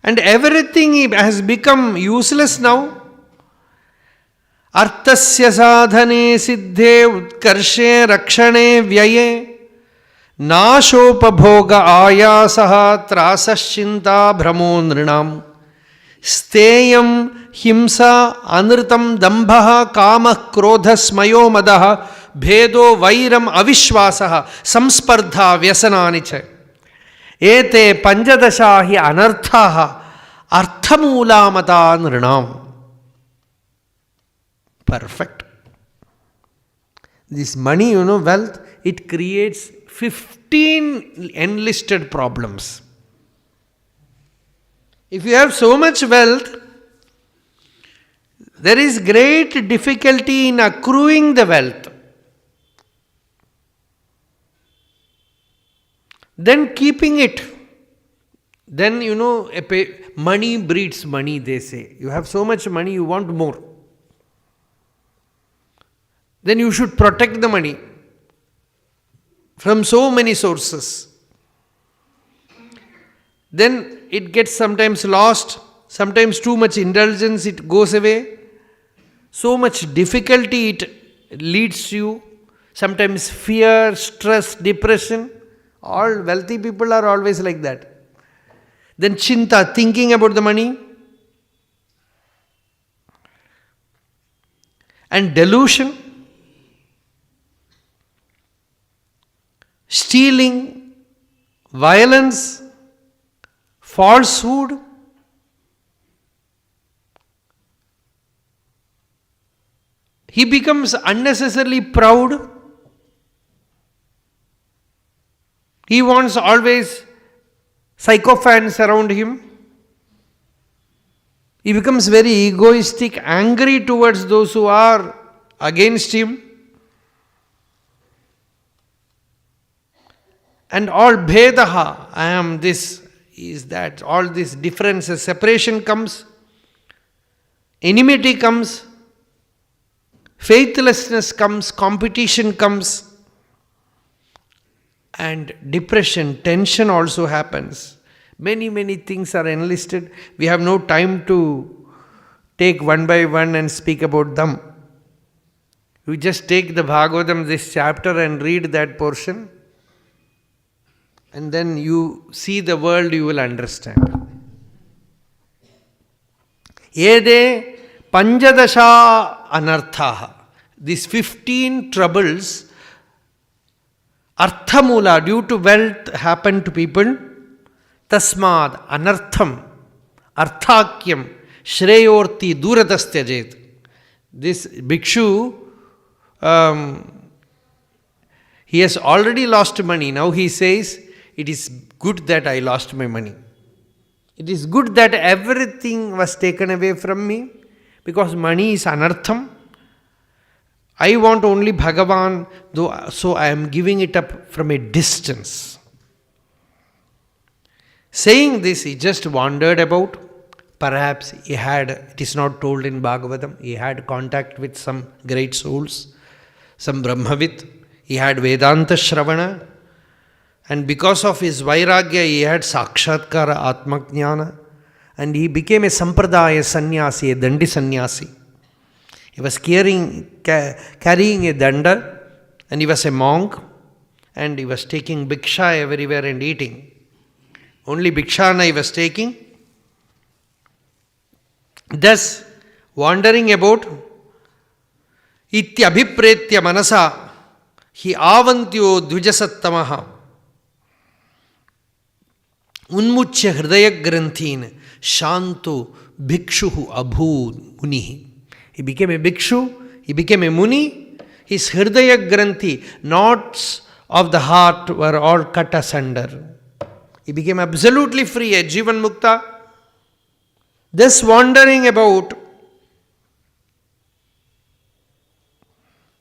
and everything has become useless now. Arthasya sadhane siddhe utkarshe rakshane vyaye nashopabhoga ayasaha trasaschinta brahmo nrinam steyam himsa anritam dambha kama krodha smayo madaha bhedo vairam avishwasaha samspardha vyasananicha ete panjadashahi anarthaha arthamulamata nrinam. Perfect. This money, wealth, it creates 15 enlisted problems. If you have so much wealth, there is great difficulty in accruing the wealth. Then keeping it. Then, money breeds money, they say. You have so much money, you want more. Then you should protect the money from so many sources. Then it gets sometimes lost, sometimes too much indulgence, it goes away. So much difficulty it leads you, sometimes fear, stress, depression. All wealthy people are always like that. Then chinta, thinking about the money. And delusion. Stealing, violence, falsehood, he becomes unnecessarily proud. He wants always sycophants around him. He becomes very egoistic, angry towards those who are against him. And all bhedaha, I am this, is that, all these differences, separation comes, enmity comes, faithlessness comes, competition comes, and depression, tension also happens. Many things are enlisted. We have no time to take one by one and speak about them. You just take the Bhagavatam, this chapter, and read that portion. And then you see the world, you will understand. Ede panjadasha anarthaha. These 15 troubles, arthamula, due to wealth, happen to people. Tasmad anartham, arthakyam, shreyorti duratastyajet. This bhikshu, he has already lost money. Now he says, it is good that I lost my money. It is good that everything was taken away from me, because money is anartham. I want only Bhagavan, so I am giving it up from a distance. Saying this, he just wandered about. Perhaps he had, it is not told in Bhagavatam, he had contact with some great souls, some Brahmavit. He had Vedanta Shravana. And because of his vairagya, he had sakshatkara atmajnana. And he became a sampradaya sannyasi, a dandi sannyasi. He was carrying a danda, and he was a monk, and he was taking bhiksha everywhere and eating. Only bhikshana he was taking. Thus, wandering about, ityabhipretya manasa, hi avantyo dvijasattamaha, unmuchya hridaya granthin, shanto bhikshuhu abhu munihi. He became a bhikshu, he became a muni, his hridaya granthi, knots of the heart were all cut asunder. He became absolutely free, a Jivan Mukta. Thus wandering about,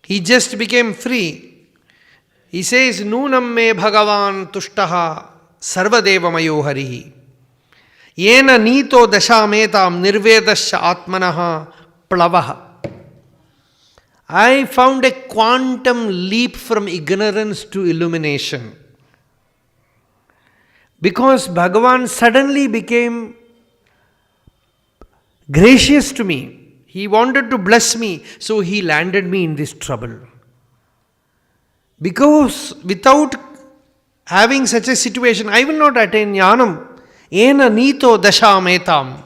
he just became free. He says, Nunam me Bhagavan tushtaha sarvadeva mayo harihi. Yena nito dashametam nirvedasya atmanaha plavaha. I found a quantum leap from ignorance to illumination. Because Bhagavan suddenly became gracious to me. He wanted to bless me, so he landed me in this trouble. Because without having such a situation, I will not attain jnanam. Ena nito dashametam.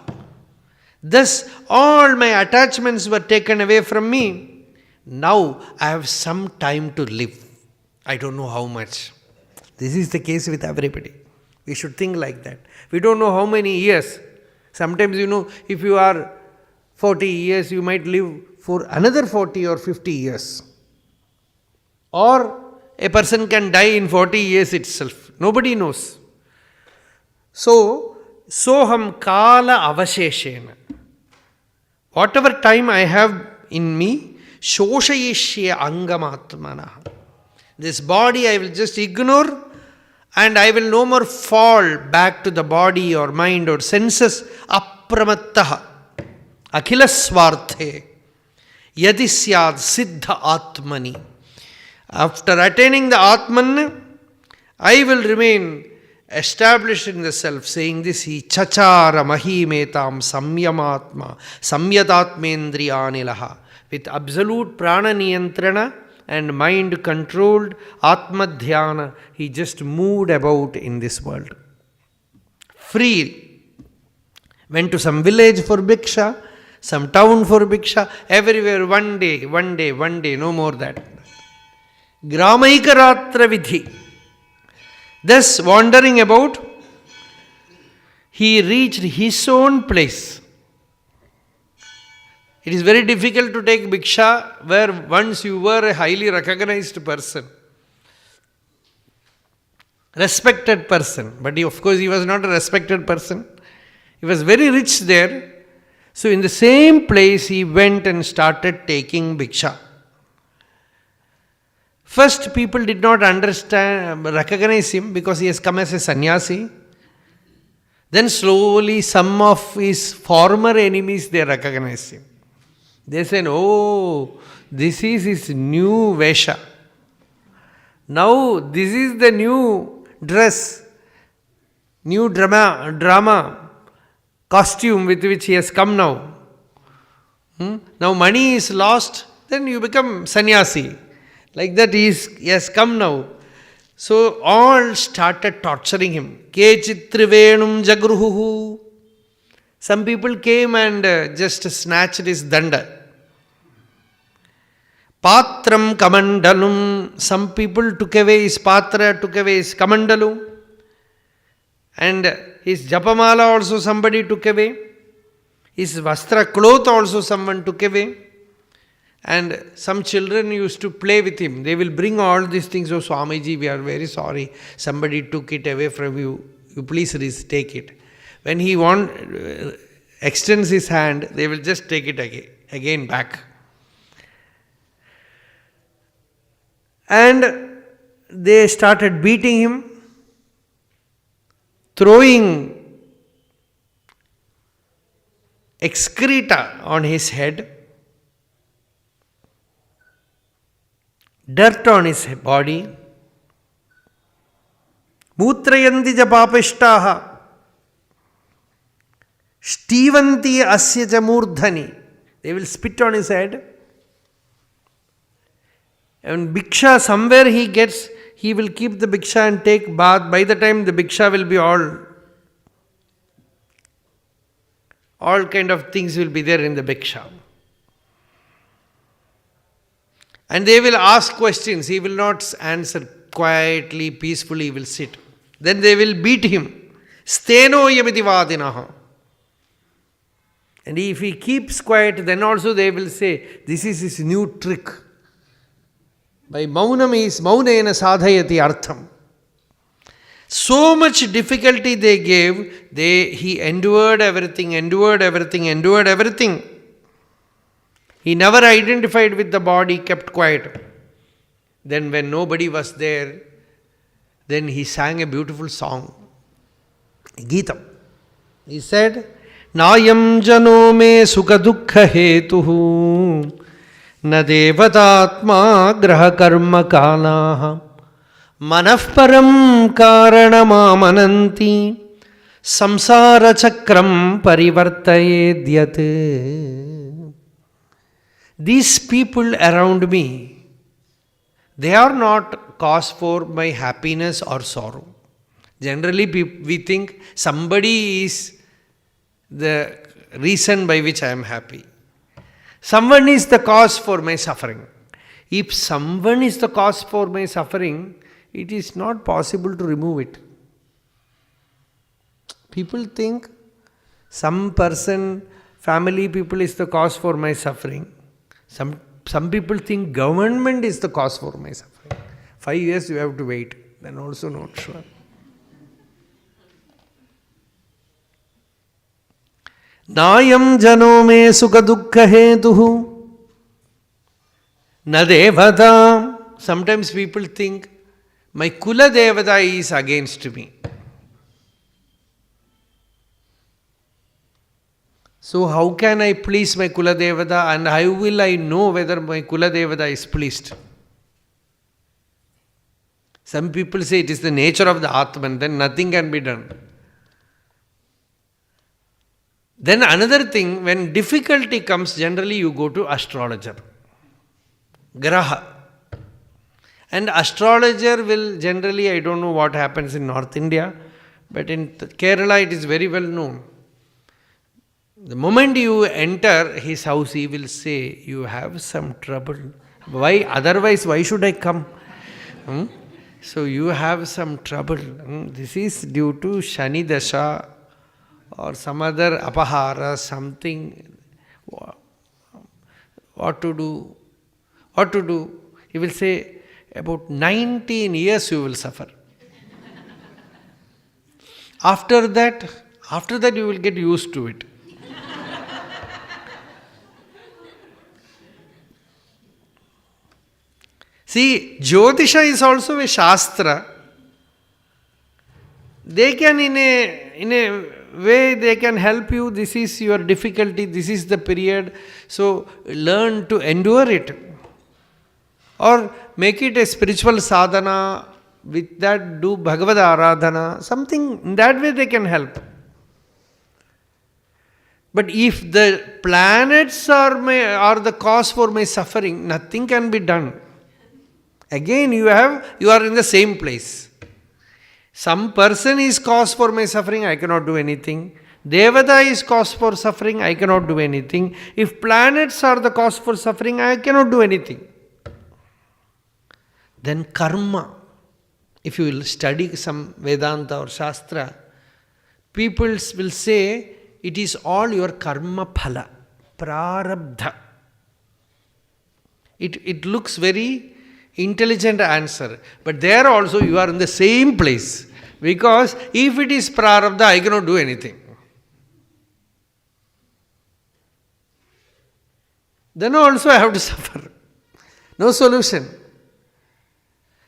Thus, all my attachments were taken away from me. Now, I have some time to live. I don't know how much. This is the case with everybody. We should think like that. We don't know how many years. Sometimes, if you are 40 years, you might live for another 40 or 50 years. Or a person can die in 40 years itself. Nobody knows. So, soham kala avasheshena. Whatever time I have in me, shoshayishya angamatmana. This body I will just ignore and I will no more fall back to the body or mind or senses. Apramattaha akhilaswarthe yadisyad siddha atmani. After attaining the Atman, I will remain established in the self, saying this, he chachara mahimetam samyamatma samyadatmendriyanilaha. With absolute prana niyantrana and mind controlled atma dhyana, he just moved about in this world. Free. Went to some village for bhiksha, some town for bhiksha, everywhere one day, no more that. Gramaikaraatra vidhi. Thus, wandering about, he reached his own place. It is very difficult to take bhiksha where once you were a highly recognized person, respected person. But of course, he was not a respected person. He was very rich there. So, in the same place, he went and started taking bhiksha. First, people did not recognize him because he has come as a sannyasi. Then slowly, some of his former enemies, they recognized him. They said, oh, this is his new vesha. Now, this is the new dress, new drama, costume with which he has come now. Now, money is lost, then you become sannyasi. Like that he has come now. So all started torturing him. Kechitrivenum jagruhu. Some people came and just snatched his danda. Patram kamandalum. Some people took away his patra, took away his kamandalu. And his japamala also somebody took away. His vastra cloth also someone took away. And some children used to play with him. They will bring all these things. Oh, Swamiji, we are very sorry. Somebody took it away from you. You please take it. When he extends his hand, they will just take it again back. And they started beating him, throwing excreta on his head, dirt on his body. Mutrayanti ja papishtaha shtivanti asya ja murdhani. They will spit on his head. And bhiksha, somewhere he gets, he will keep the bhiksha and take bath. By the time the bhiksha will be all kind of things will be there in the bhiksha. And they will ask questions. He will not answer quietly, peacefully, he will sit. Then they will beat him. Steno yamiti vadinaha. And if he keeps quiet, then also they will say, this is his new trick. By maunam is maunena sadhayati artham. So much difficulty they gave, he endured everything. He never identified with the body, kept quiet. Then when nobody was there, then he sang a beautiful song, Geetam. He said, Nayam jano me sukha dukkha hetuhu na devatatma graha karma kalaha manahparam karanamamananti samsara chakram parivartayedyat. These people around me, they are not cause for my happiness or sorrow. Generally, we think somebody is the reason by which I am happy. Someone is the cause for my suffering. If someone is the cause for my suffering, it is not possible to remove it. People think some person, family people is the cause for my suffering. Some people think government is the cause for my suffering. 5 years you have to wait, then also not sure. Nayam jano me sukha dukkha hetuhu na devata. Sometimes people think my kula devata is against me. So how can I please my kula devata, and how will I know whether my kula devata is pleased? Some people say it is the nature of the Atman, then nothing can be done. Then another thing, when difficulty comes, generally you go to astrologer, Graha. And astrologer will generally, I don't know what happens in North India, but in Kerala it is very well known. The moment you enter his house, he will say, you have some trouble. Why? Otherwise, why should I come? So you have some trouble. This is due to Shani Dasha or some other apahara, something. What to do? What to do? He will say, about 19 years you will suffer. After that you will get used to it. See, Jyotisha is also a Shastra. They can in a way they can help you. This is your difficulty, this is the period. So learn to endure it. Or make it a spiritual sadhana. With that do Bhagavata Aradhana. Something in that way they can help. But if the planets are the cause for my suffering, nothing can be done. Again you are in the same place. Some person is cause for my suffering, I cannot do anything. Devata is cause for suffering, I cannot do anything. If planets are the cause for suffering, I cannot do anything. Then karma. If you will study some Vedanta or Shastra, people will say it is all your karma phala, prarabdha. It looks very intelligent answer, but there also you are in the same place, because if it is prarabdha, I cannot do anything. Then also I have to suffer. No solution.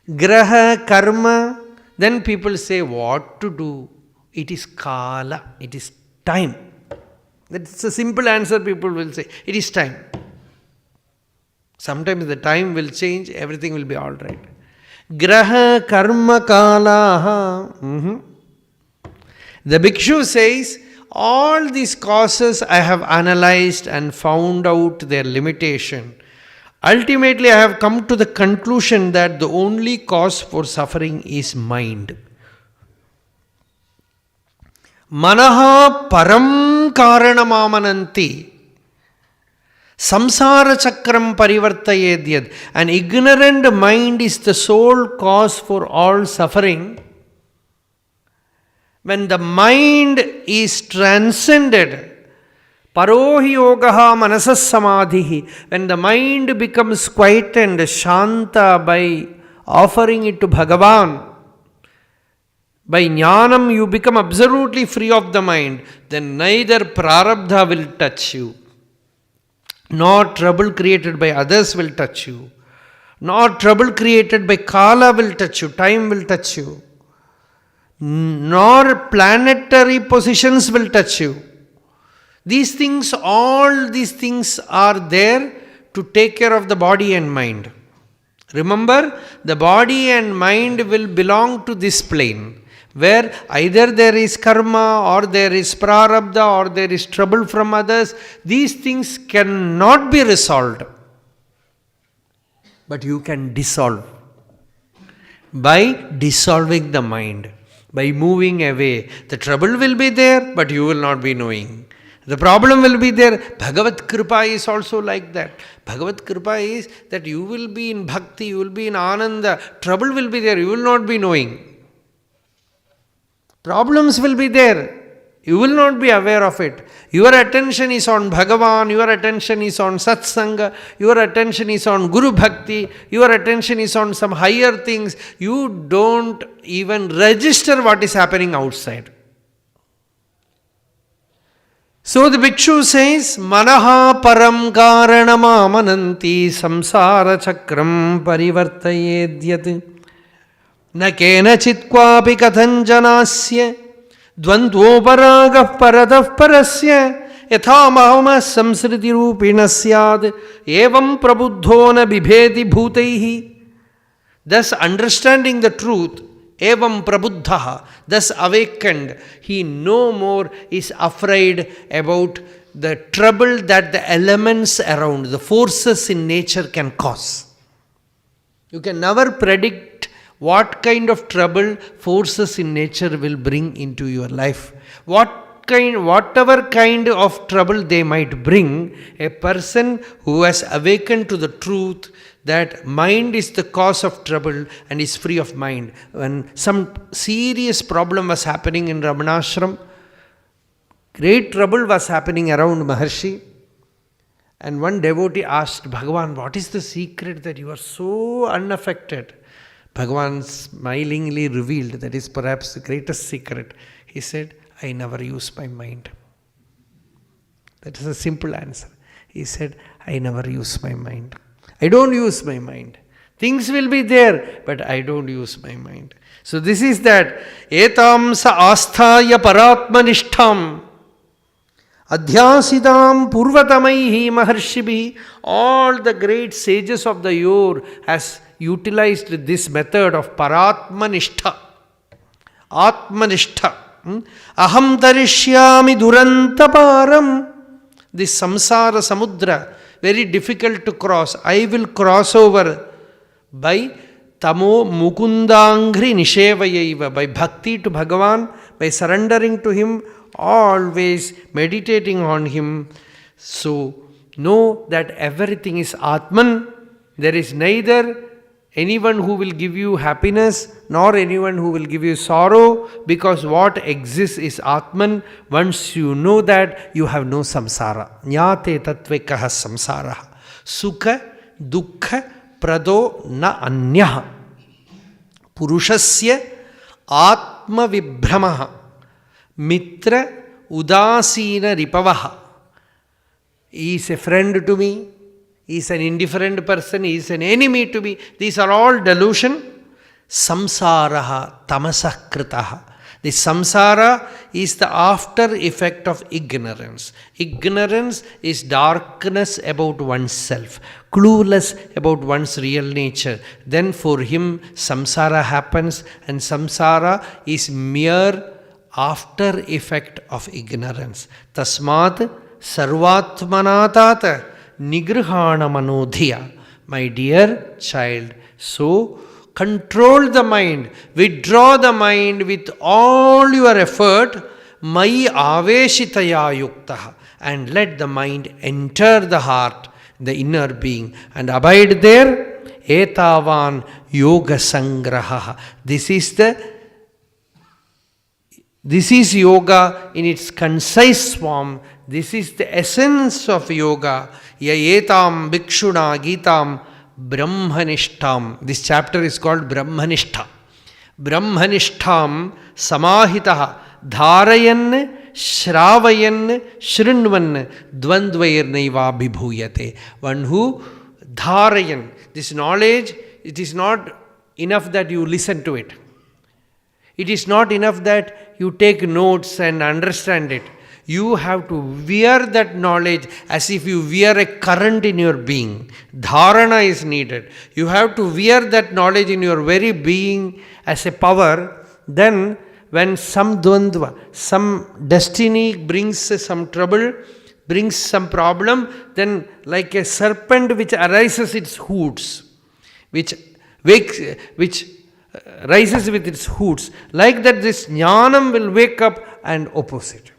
Graha, karma, then people say what to do. It is kala, it is time. That's a simple answer people will say. It is time. Sometimes the time will change, everything will be all right. Graha karma kalaha. The bhikshu says, all these causes I have analyzed and found out their limitation. Ultimately, I have come to the conclusion that the only cause for suffering is mind. Manaha param karanamamananti. Samsara chakram parivartayedyad. An ignorant mind is the sole cause for all suffering. When the mind is transcended, parohi yogaha manasas samadhihi. When the mind becomes quiet and shanta by offering it to Bhagavan, by jnanam you become absolutely free of the mind, then neither prarabdha will touch you, nor trouble created by others will touch you, nor trouble created by kala will touch you, time will touch you, nor planetary positions will touch you. These things, all these things are there to take care of the body and mind. Remember, the body and mind will belong to this plane, where either there is karma, or there is prarabdha, or there is trouble from others. These things cannot be resolved. But you can dissolve by dissolving the mind, by moving away. The trouble will be there, but you will not be knowing. The problem will be there. Bhagavat Kripa is also like that. Bhagavat Kripa is that you will be in bhakti, you will be in ananda. Trouble will be there, you will not be knowing. Problems will be there, you will not be aware of it. Your attention is on Bhagavan, your attention is on Satsanga, your attention is on Guru Bhakti, your attention is on some higher things. You don't even register what is happening outside. So the Bhikshu says, Manaha param karanamamananti samsara chakram parivartayedyat na kenachit kwapi kathanjanasya dvandvoparaga paratah parasya yatha mahama samsriti rupina syad evam prabuddho na bibheti bhutaihi. Thus understanding the truth, evam prabuddha, thus awakened, he no more is afraid about the trouble that the elements around, the forces in nature can cause. You can never predict what kind of trouble forces in nature will bring into your life. Whatever kind of trouble they might bring, a person who has awakened to the truth that mind is the cause of trouble and is free of mind. When some serious problem was happening in Ramanashram, great trouble was happening around Maharshi, and one devotee asked Bhagavan, what is the secret that you are so unaffected? Bhagavan smilingly revealed that is perhaps the greatest secret. He said, I never use my mind. That is a simple answer. He said, I never use my mind. I don't use my mind. Things will be there, but I don't use my mind. So this is that etam sa asthaya paratmanishtham adhyasitam purvatamaihi maharshibhi. All the great sages of the yore has utilized this method of paratmanishtha, atmanishtha. Aham tarishyami durantaparam. This samsara samudra, very difficult to cross. I will cross over by tamo mukundangri nishevayaiva, by bhakti to Bhagavan, by surrendering to him, always meditating on him. So know that everything is Atman. There is neither anyone who will give you happiness nor anyone who will give you sorrow, because what exists is Atman. Once you know that, you have no samsara. Jnate tatvekaha samsaraha. Sukha dukkha prado na anyaha. Purushasya atma vibhramaha. Mitra udasina ripavaha. He is a friend to me. He is an indifferent person, he is an enemy to me. These are all delusion. Samsaraha tamasah kritaha. The samsara is the after effect of ignorance. Ignorance is darkness about oneself, clueless about one's real nature. Then for him samsara happens, and samsara is mere after effect of ignorance. Tasmat sarvatmanatata nigrihana manodhiya. My dear child, so control the mind, withdraw the mind with all your effort, mai aveshitaya yuktaha, and let the mind enter the heart, the inner being, and abide there. Etavan yoga sangraha. This is yoga in its concise form. This is the essence of yoga. Yayetam bhikshuna gitam brahmanishtam. This chapter is called Brahmanishta. Brahmanishtham samahitah dharayan Shravayan Shrinvan Dvandvair Naiva Bibhuyate. One who dharayan. This knowledge, it is not enough that you listen to it. It is not enough that you take notes and understand it. You have to wear that knowledge as if you wear a current in your being. Dharana is needed. You have to wear that knowledge in your very being as a power. Then when some dvandva, some destiny brings some trouble, brings some problem, then like a serpent which arises its hoods, which rises with its hoods, like that this jnanam will wake up and oppose it.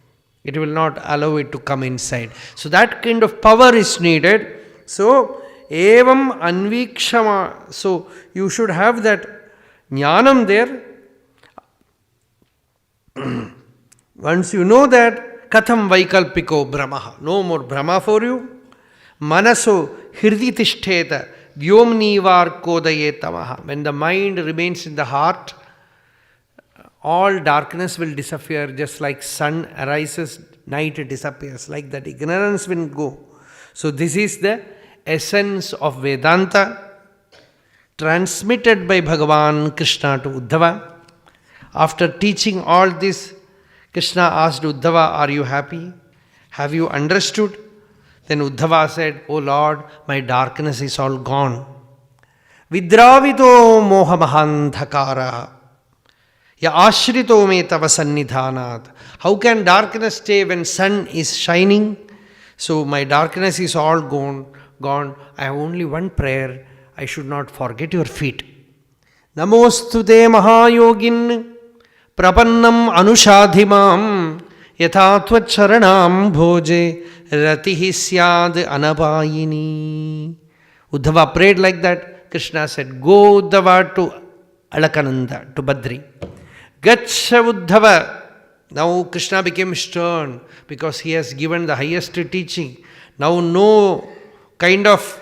It will not allow it to come inside. So that kind of power is needed. So, evam anvikshama. So, you should have that jnanam there. Once you know that, katham vaikalpiko brahmaha. No more brahma for you. Manaso hirditishtheta vyomnivar kodayetamaha. When the mind remains in the heart, all darkness will disappear, just like sun arises, night disappears. Like that, ignorance will go. So this is the essence of Vedanta, transmitted by Bhagavan Krishna to Uddhava. After teaching all this, Krishna asked Uddhava, are you happy? Have you understood? Then Uddhava said, O Lord, my darkness is all gone. Vidravito moha mahandhakara. Ya ashrito me tava sannidhanat. How can darkness stay when sun is shining? So my darkness is all gone. I have only one prayer. I should not forget your feet. Namostute mahayogin prapannam anushadhimam yathatvat charanam bhoje ratihi syad anapayini. Uddhava prayed like that. Krishna said, go Uddhava to Alakananda, to Badri. Gacha Uddhava. Now Krishna became stern because he has given the highest teaching. Now no kind of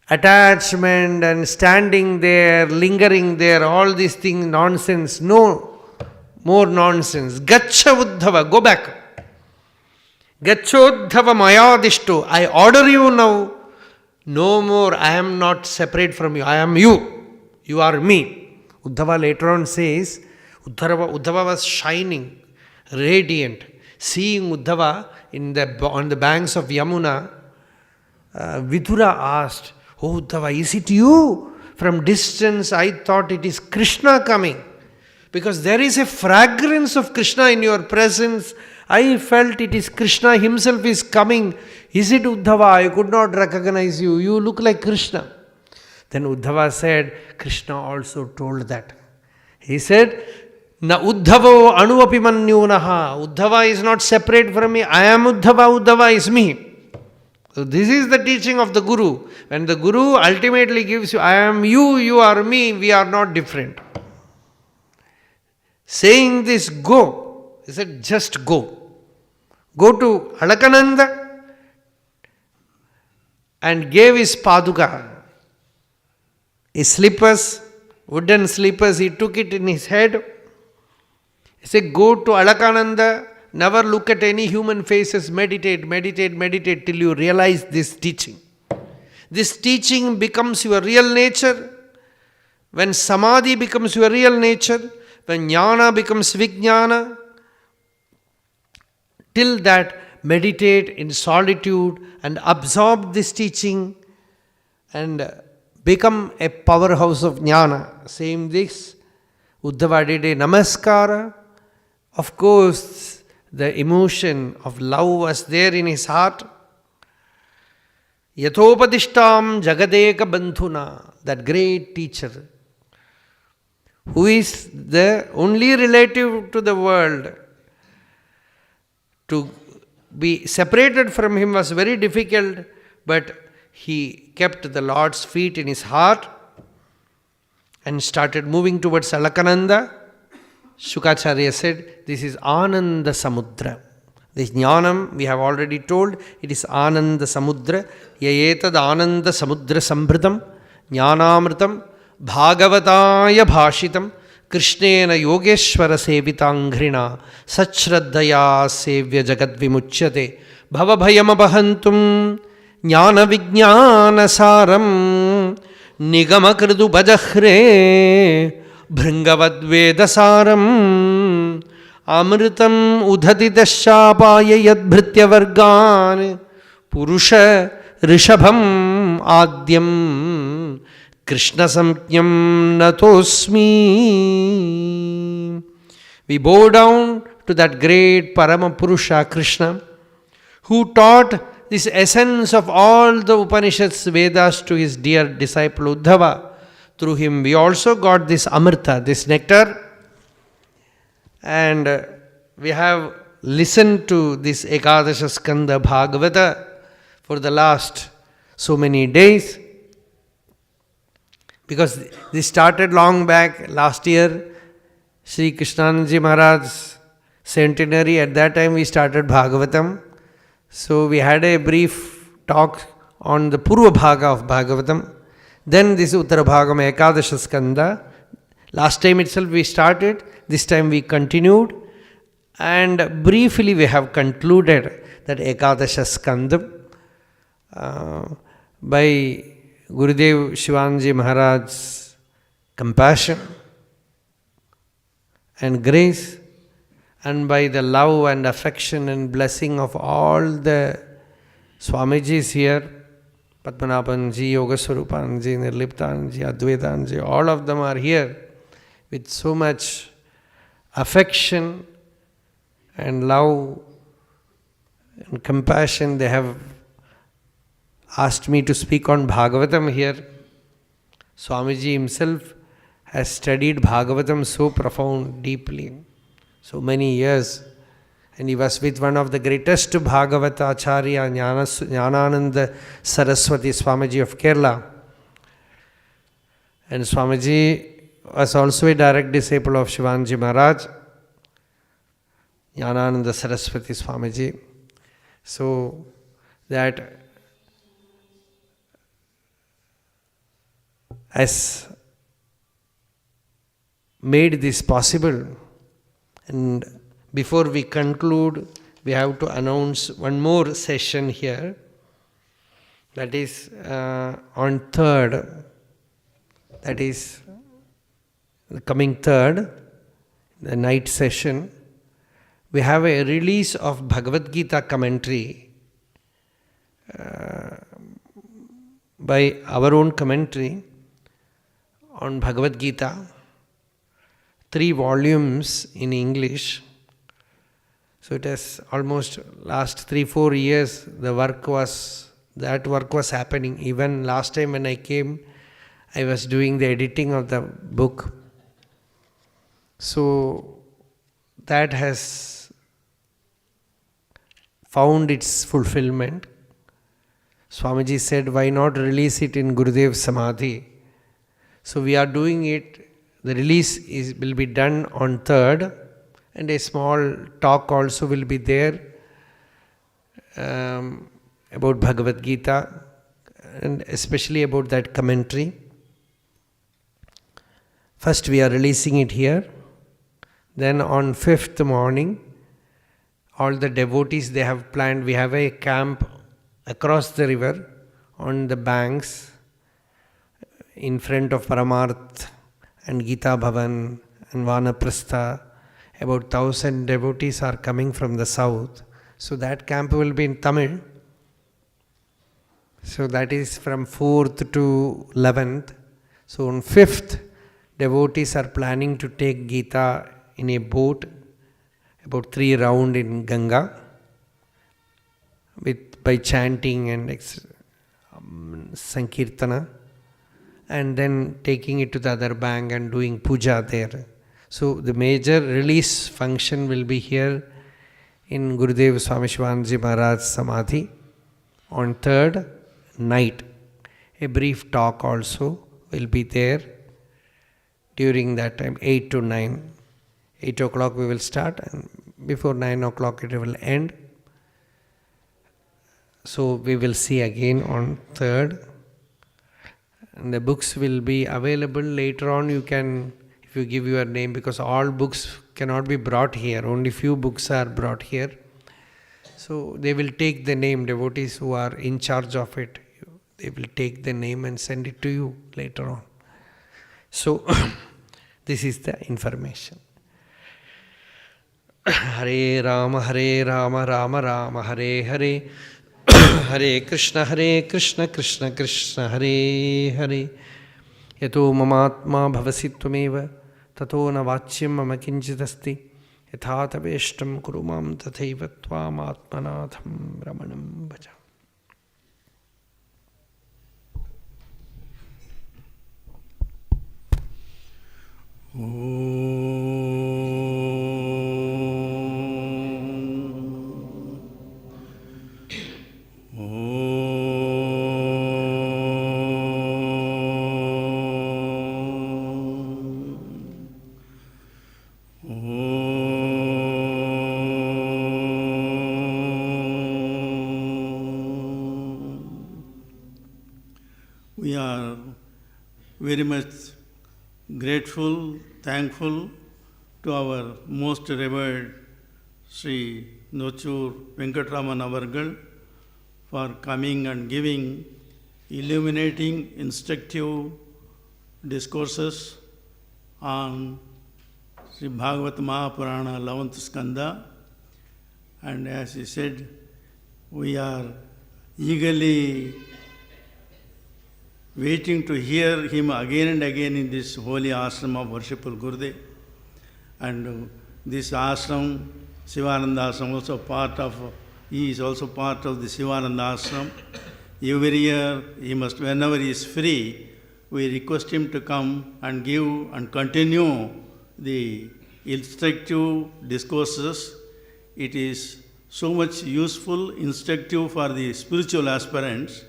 attachment and standing there, lingering there, all these things, nonsense. No more nonsense. Gacha Uddhava, go back. Gacchodhava mayadishto. I order you now. No more, I am not separate from you. I am you. You are me. Uddhava later on says, Uddhava was shining, radiant. Seeing Uddhava on the banks of Yamuna, Vidura asked, Oh Uddhava, is it you? From distance I thought it is Krishna coming. Because there is a fragrance of Krishna in your presence. I felt it is Krishna himself is coming. Is it Uddhava? I could not recognize you. You look like Krishna. Then Uddhava said, Krishna also told that. He said, Na Uddhavo anuvapi manyunaha. Uddhava is not separate from me. I am Uddhava, Uddhava is me. So this is the teaching of the Guru. When the Guru ultimately gives you, I am you, you are me, we are not different. Saying this, go. He said, just go. Go to Alakananda and gave his paduka. His slippers, wooden slippers, he took it in his head. He said, go to Alakananda, never look at any human faces, meditate till you realize this teaching. This teaching becomes your real nature. When samadhi becomes your real nature, when jnana becomes vijnana, till that meditate in solitude and absorb this teaching and become a powerhouse of jnana. Same this, Uddhava did a namaskara. Of course, the emotion of love was there in his heart. Yathopadishtam jagadeka bandhuna, that great teacher, who is the only relative to the world. To be separated from him was very difficult, but he kept the Lord's feet in his heart and started moving towards Alakananda. Shukacharya said, this is Ananda Samudra. This jnanam, we have already told, it is Ananda Samudra. Yayetad Ananda Samudra Sambhritam Jnanamritam Bhagavataya bhashitam Krishnena Yogeshwara Sevitangrina Sachraddhaya Sevya Jagat Vimuchyate Bhavabhayam Abahantum Jnana Vijnana Saram Nigamakridu Bajahre Bhringavad Vedasaram Amritam Udhati Dashapaya Yadbhritya Vargan Purusha Rishabham Adyam Krishna Samjnam Natosmi. We bow down to that great Parama Purusha Krishna, who taught this essence of all the Upanishads, Vedas to his dear disciple Uddhava. Through him we also got this Amrita, this nectar. And we have listened to this Ekadasha Skanda Bhagavata for the last so many days. Because this started long back, last year, Sri Krishnanandaji Maharaj's centenary. At that time we started Bhagavatam. So we had a brief talk on the Purva Bhaga of Bhagavatam. Then this Uttara Bhagam Ekadasha Skanda. Last time itself we started, this time we continued. And briefly we have concluded that Ekadasha Skandam by Gurudev Shivanji Maharaj's compassion and grace, and by the love and affection and blessing of all the Swamijis here, Padmanabhanji, Yogaswarupanji, Nirliptanji, Advaitanji, all of them are here with so much affection and love and compassion. They have asked me to speak on Bhagavatam here. Swamiji himself has studied Bhagavatam so profound, deeply, so many years. And he was with one of the greatest Bhagavata Acharya, Jnanananda Saraswati Swamiji of Kerala. And Swamiji was also a direct disciple of Shivanji Maharaj, Jnanananda Saraswati Swamiji. So that has made this possible. And before we conclude, we have to announce one more session here. That is on 3rd, that is the coming 3rd, the night session. We have a release of Bhagavad Gita commentary by our own commentary on Bhagavad Gita, 3 volumes in English. So it has almost last 3-4 years that work was happening. Even last time when I came, I was doing the editing of the book. So that has found its fulfillment. Swamiji said, why not release it in Gurudev Samadhi? So we are doing it. The release will be done on 3rd, and a small talk also will be there about Bhagavad Gita, and especially about that commentary. First we are releasing it here. Then on 5th morning, all the devotees, they have planned, we have a camp across the river on the banks in front of Paramarth and Gita Bhavan and Vanaprastha. About 1,000 devotees are coming from the south. So that camp will be in Tamil. So that is from 4th to 11th. So on 5th, devotees are planning to take Gita in a boat, about 3 rounds in Ganga, by chanting and Sankirtana, and then taking it to the other bank and doing puja there. So the major release function will be here in Gurudev Swami Shivanji Maharaj Samadhi on 3rd night. A brief talk also will be there during that time, 8 to 9. 8 o'clock we will start, and before 9 o'clock it will end. So we will see again on 3rd. And the books will be available later on. You can, if you give your name, because all books cannot be brought here, only few books are brought here. So they will take the name, devotees who are in charge of it, they will take the name and send it to you later on. So this is the information. Hare Rama, Rama Rama, Hare Hare, Hare Krishna, Krishna Krishna, Hare Hare. Yato mamatma bhavasi tvameva, tato na vachyam mama kinchidasti, yatha taveshtam kuru mam tathaiva tvam atmanatham ramanam bhaja. We are very much grateful, thankful to our most revered Sri Nochur Venkataraman Avargal for coming and giving illuminating, instructive discourses on Sri Bhagavata Mahapurana 11th Skanda. And as he said, we are eagerly waiting to hear him again and again in this holy ashram of Worshipful Gurudev. And this ashram, Sivananda ashram, also part of, he is also part of the Sivananda ashram. Every year, he must, whenever he is free, we request him to come and give and continue the instructive discourses. It is so much useful, instructive for the spiritual aspirants.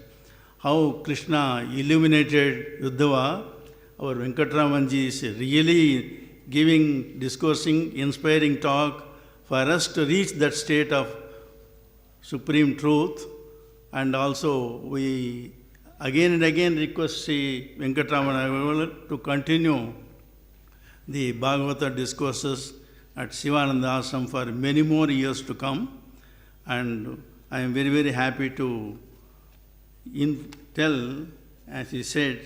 How Krishna illuminated Uddhava, our Venkataramanji is really giving, discoursing, inspiring talk for us to reach that state of supreme truth. And also we again and again request Sri Venkataraman to continue the Bhagavata discourses at Sivananda Ashram for many more years to come. And I am very, very happy to tell, as he said,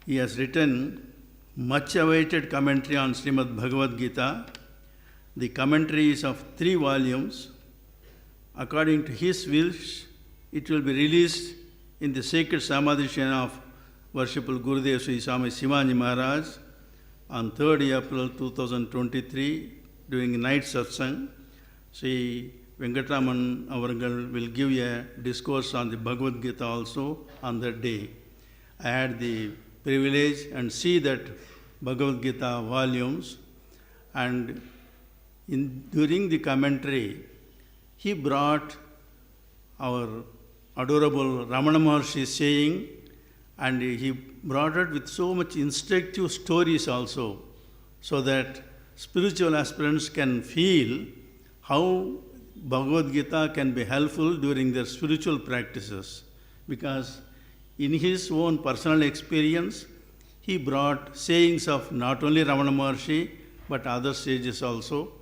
he has written much awaited commentary on Srimad Bhagavad The commentary is of 3 volumes. According to his wish, it will be released in the sacred Samadhi Shrine of Worshipful Gurudev Sri Swami Shivaji Maharaj on 3rd April 2023 during night satsang. Sri Venkataraman Avargal will give a discourse on the Bhagavad Gita also on that day. I had the privilege and see that Bhagavad Gita volumes, and during the commentary, he brought our adorable Ramana Maharshi saying, and he brought it with so much instructive stories also, so that spiritual aspirants can feel how Bhagavad Gita can be helpful during their spiritual practices. Because in his own personal experience, he brought sayings of not only Ramana Maharshi, but other sages also.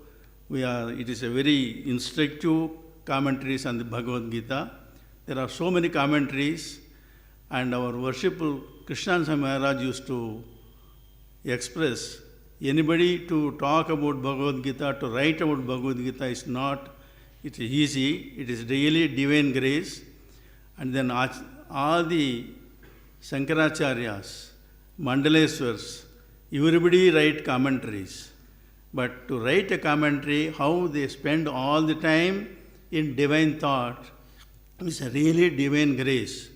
It is a very instructive commentaries on the Bhagavad Gita. There are so many commentaries, and our worshipful Krishnananda Maharaj used to express, anybody to talk about Bhagavad Gita, to write about Bhagavad Gita is not easy. It is really divine grace. And then all the Shankaracharyas, Mandaleswars, everybody write commentaries. But to write a commentary, how they spend all the time in divine thought, is a really divine grace.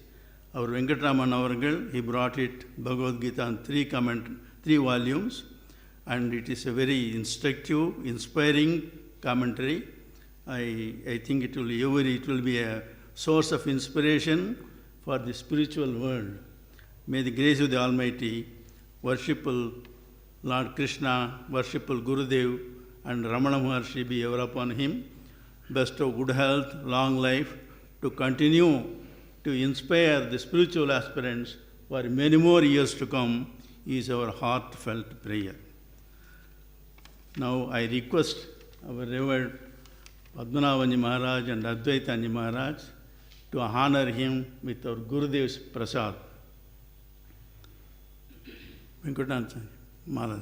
Our Venkataraman Avargal, he brought it, Bhagavad Gita, in 3 volumes, and it is a very instructive, inspiring commentary. I think it will be a source of inspiration for the spiritual world. May the grace of the Almighty, worshipful Lord Krishna, worshipful Gurudev, and Ramana Maharshi be ever upon him. Bestow good health, long life, to continue to inspire the spiritual aspirants for many more years to come is our heartfelt prayer. Now I request our Revered Padmanabhanji Maharaj and Advaitanji Maharaj to honor him with our Gurudev's Prasad. Venkataraman Maharaj.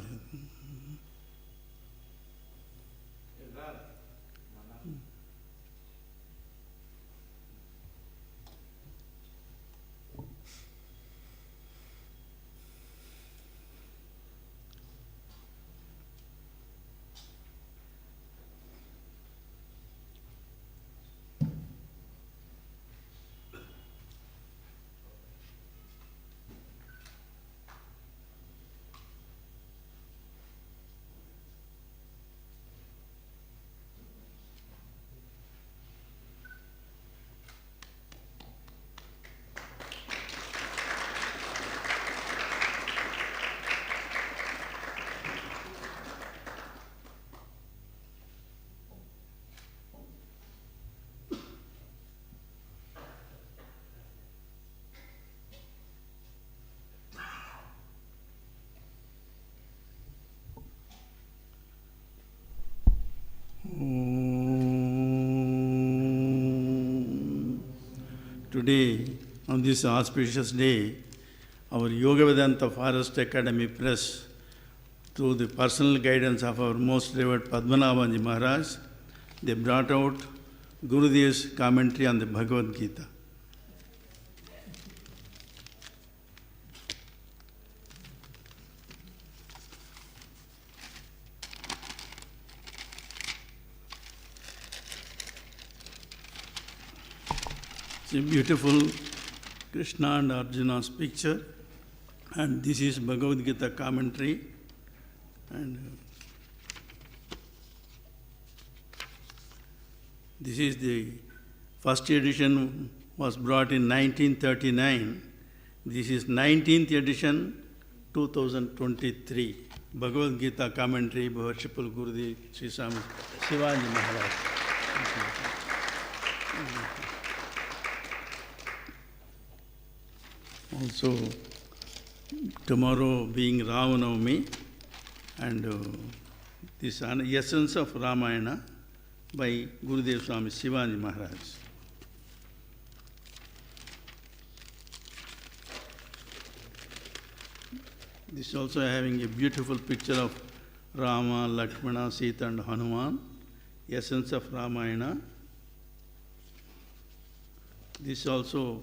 Today, on this auspicious day, our Yoga Vedanta Forest Academy Press, through the personal guidance of our most revered Padmanabhanji Maharaj, they brought out Gurudev's commentary on the Bhagavad Gita. It's a beautiful Krishna and Arjuna's picture, and this is Bhagavad Gita commentary. And this is the first edition was brought in 1939. This is 19th edition, 2023. Bhagavad Gita commentary by Worshipful Gurudev Sri Swami Shivaji Maharaj. Also, tomorrow being Ramanavami, and this essence of Ramayana by Gurudev Swami Shivaji Maharaj. This also having a beautiful picture of Rama, Lakshmana, Sita and Hanuman, essence of Ramayana. This also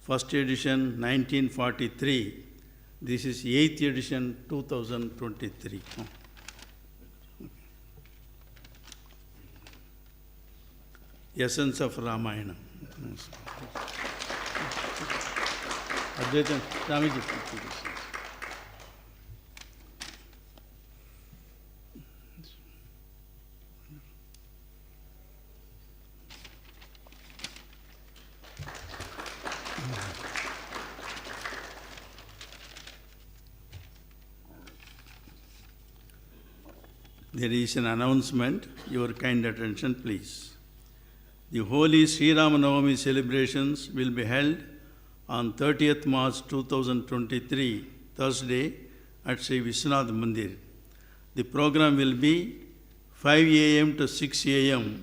first edition 1943. This is 8th edition 2023. Essence of Ramayana. Advaita Swamiji. There is an announcement, your kind attention please. The holy Sri Ramanavami celebrations will be held on 30th March 2023, Thursday, at Sri Vishwanath Mandir. The program will be 5 a.m. to 6 a.m.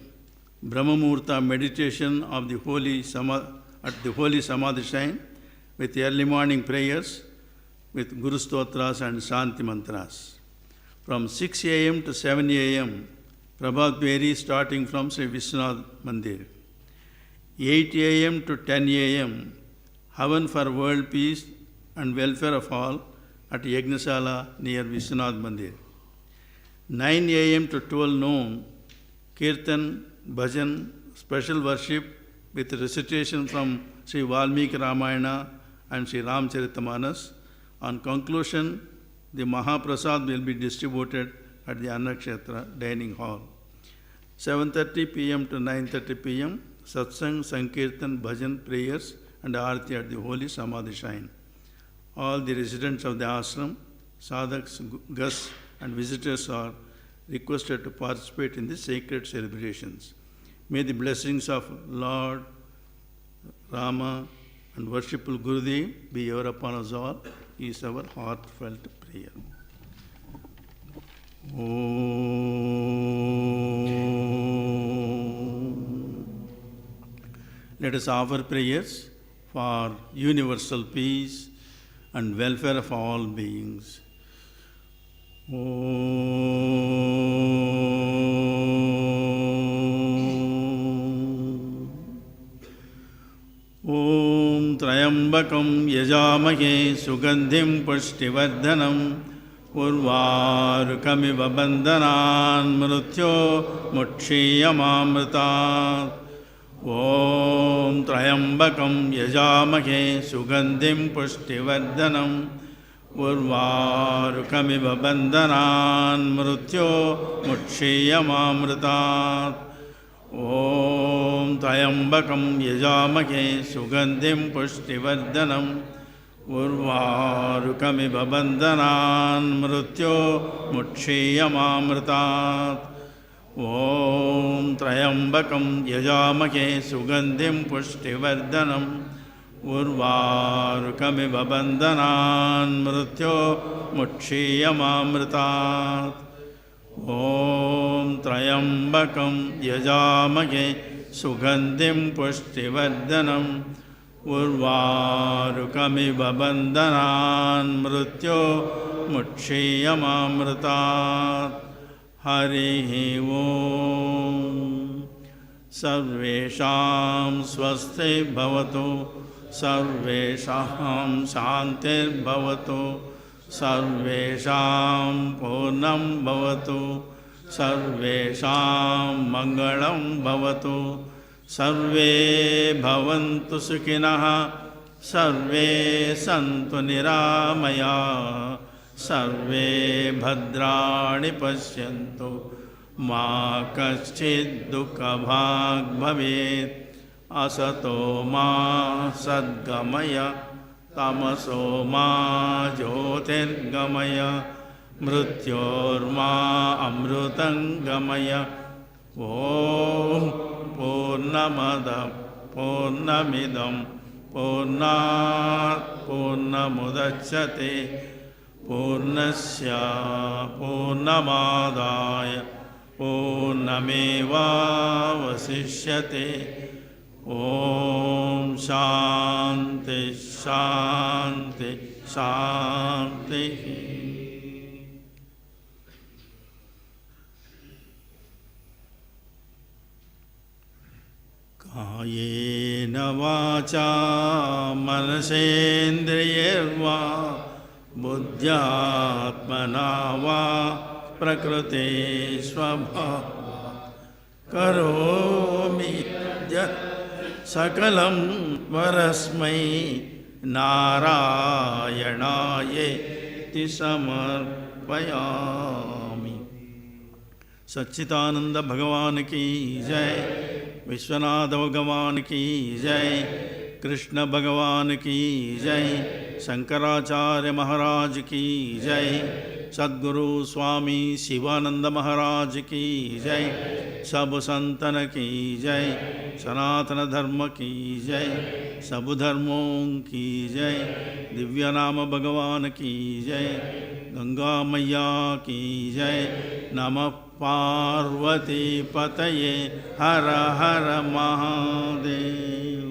Brahma Muhurta meditation of the at the Holy Samadhi Shrine with early morning prayers with Guru Stotras and Shanti Mantras. From 6 a.m. to 7 a.m., Prabhat Bheri starting from Sri Vishwanath Mandir. 8 a.m. to 10 a.m., Havan for world peace and welfare of all at Yajnasala near Vishwanath Mandir. 9 a.m. to 12 noon, Kirtan, Bhajan, special worship with recitation from Sri Valmiki Ramayana and Sri Ramcharitamanas. On conclusion, the Mahaprasad will be distributed at the Annakshetra dining hall. 7:30 p.m. to 9:30 p.m., Satsang, Sankirtan, Bhajan, prayers and Aarti at the Holy Samadhi Shrine. All the residents of the ashram, sadhaks, guests and visitors are requested to participate in the sacred celebrations. May the blessings of Lord Rama, and worshipful Gurudev be ever upon us all, is our heartfelt prayer. Let us offer prayers for universal peace and welfare of all beings. Om Trayambakam Yajamahe Sugandhim Pushtivardhanam Urvarukamiva Bandhanan Mrutyo Mukshiyamamritat. Om Trayambakam Yajamahe Sugandhim Pushtivardhanam Urvarukamiva Bandhanan Mrutyo Mukshiyamamritat. Om Trayambakam Yajamahe Sugandhim Pushtivardhanam Urvarukamiva Bandhanan Mrutyo Mukshiyamamritat. Om Trayambakam Yajamahe Sugandhim Pushtivardhanam Urvarukamiva Bandhanan Mrutyo Mukshiyamamritat. Om Trayambakam Yajamahe Sugandhim Pushtivardhanam Urvarukamiva Bandhanan Mrutyo Mukshiyamamritat. Harihi Om. Sarvesham Swasti Bhavatu, Sarvesham Shantir Bhavatu, Sarvesham Purnam Bhavatu, Sarvesham Mangalam Bhavatu, Sarve Bhavantu Sukhinah, Sarve Santu Niramaya, Sarve Bhadrani Pashyantu, Ma Kaschid Dukha Bhag Bhavet, Asato Ma Sadgamaya, Tamaso Ma Jyotirgamaya, Mrityorma Amrutangamaya. Om Purnamada Purnamidam Purnat Purnamudachyate Purnasya Purnamadaya Purnameva Vasishyate. Om Shanti Shanti Shanti. Kayena vacha manasendriyarva buddhyatmana va prakriti svabhava karomi yat sakalam varasmai narayanaye samarpayami. Satchitananda Bhagavan ki jai, Vishwanath Bhagavan ki jai, Krishna Bhagavan ki jai, Shankaracharya Maharaj ki jai, Sadguru Swami Shivananda Maharaj ki jai, Sab Santan ki jai, Sanatana Dharma ki jai, Sabu Dharmon ki jai, Divyanama Bhagavan ki jai, Ganga Maya ki jai, Namah Parvati Pataye Hara Hara Mahadev.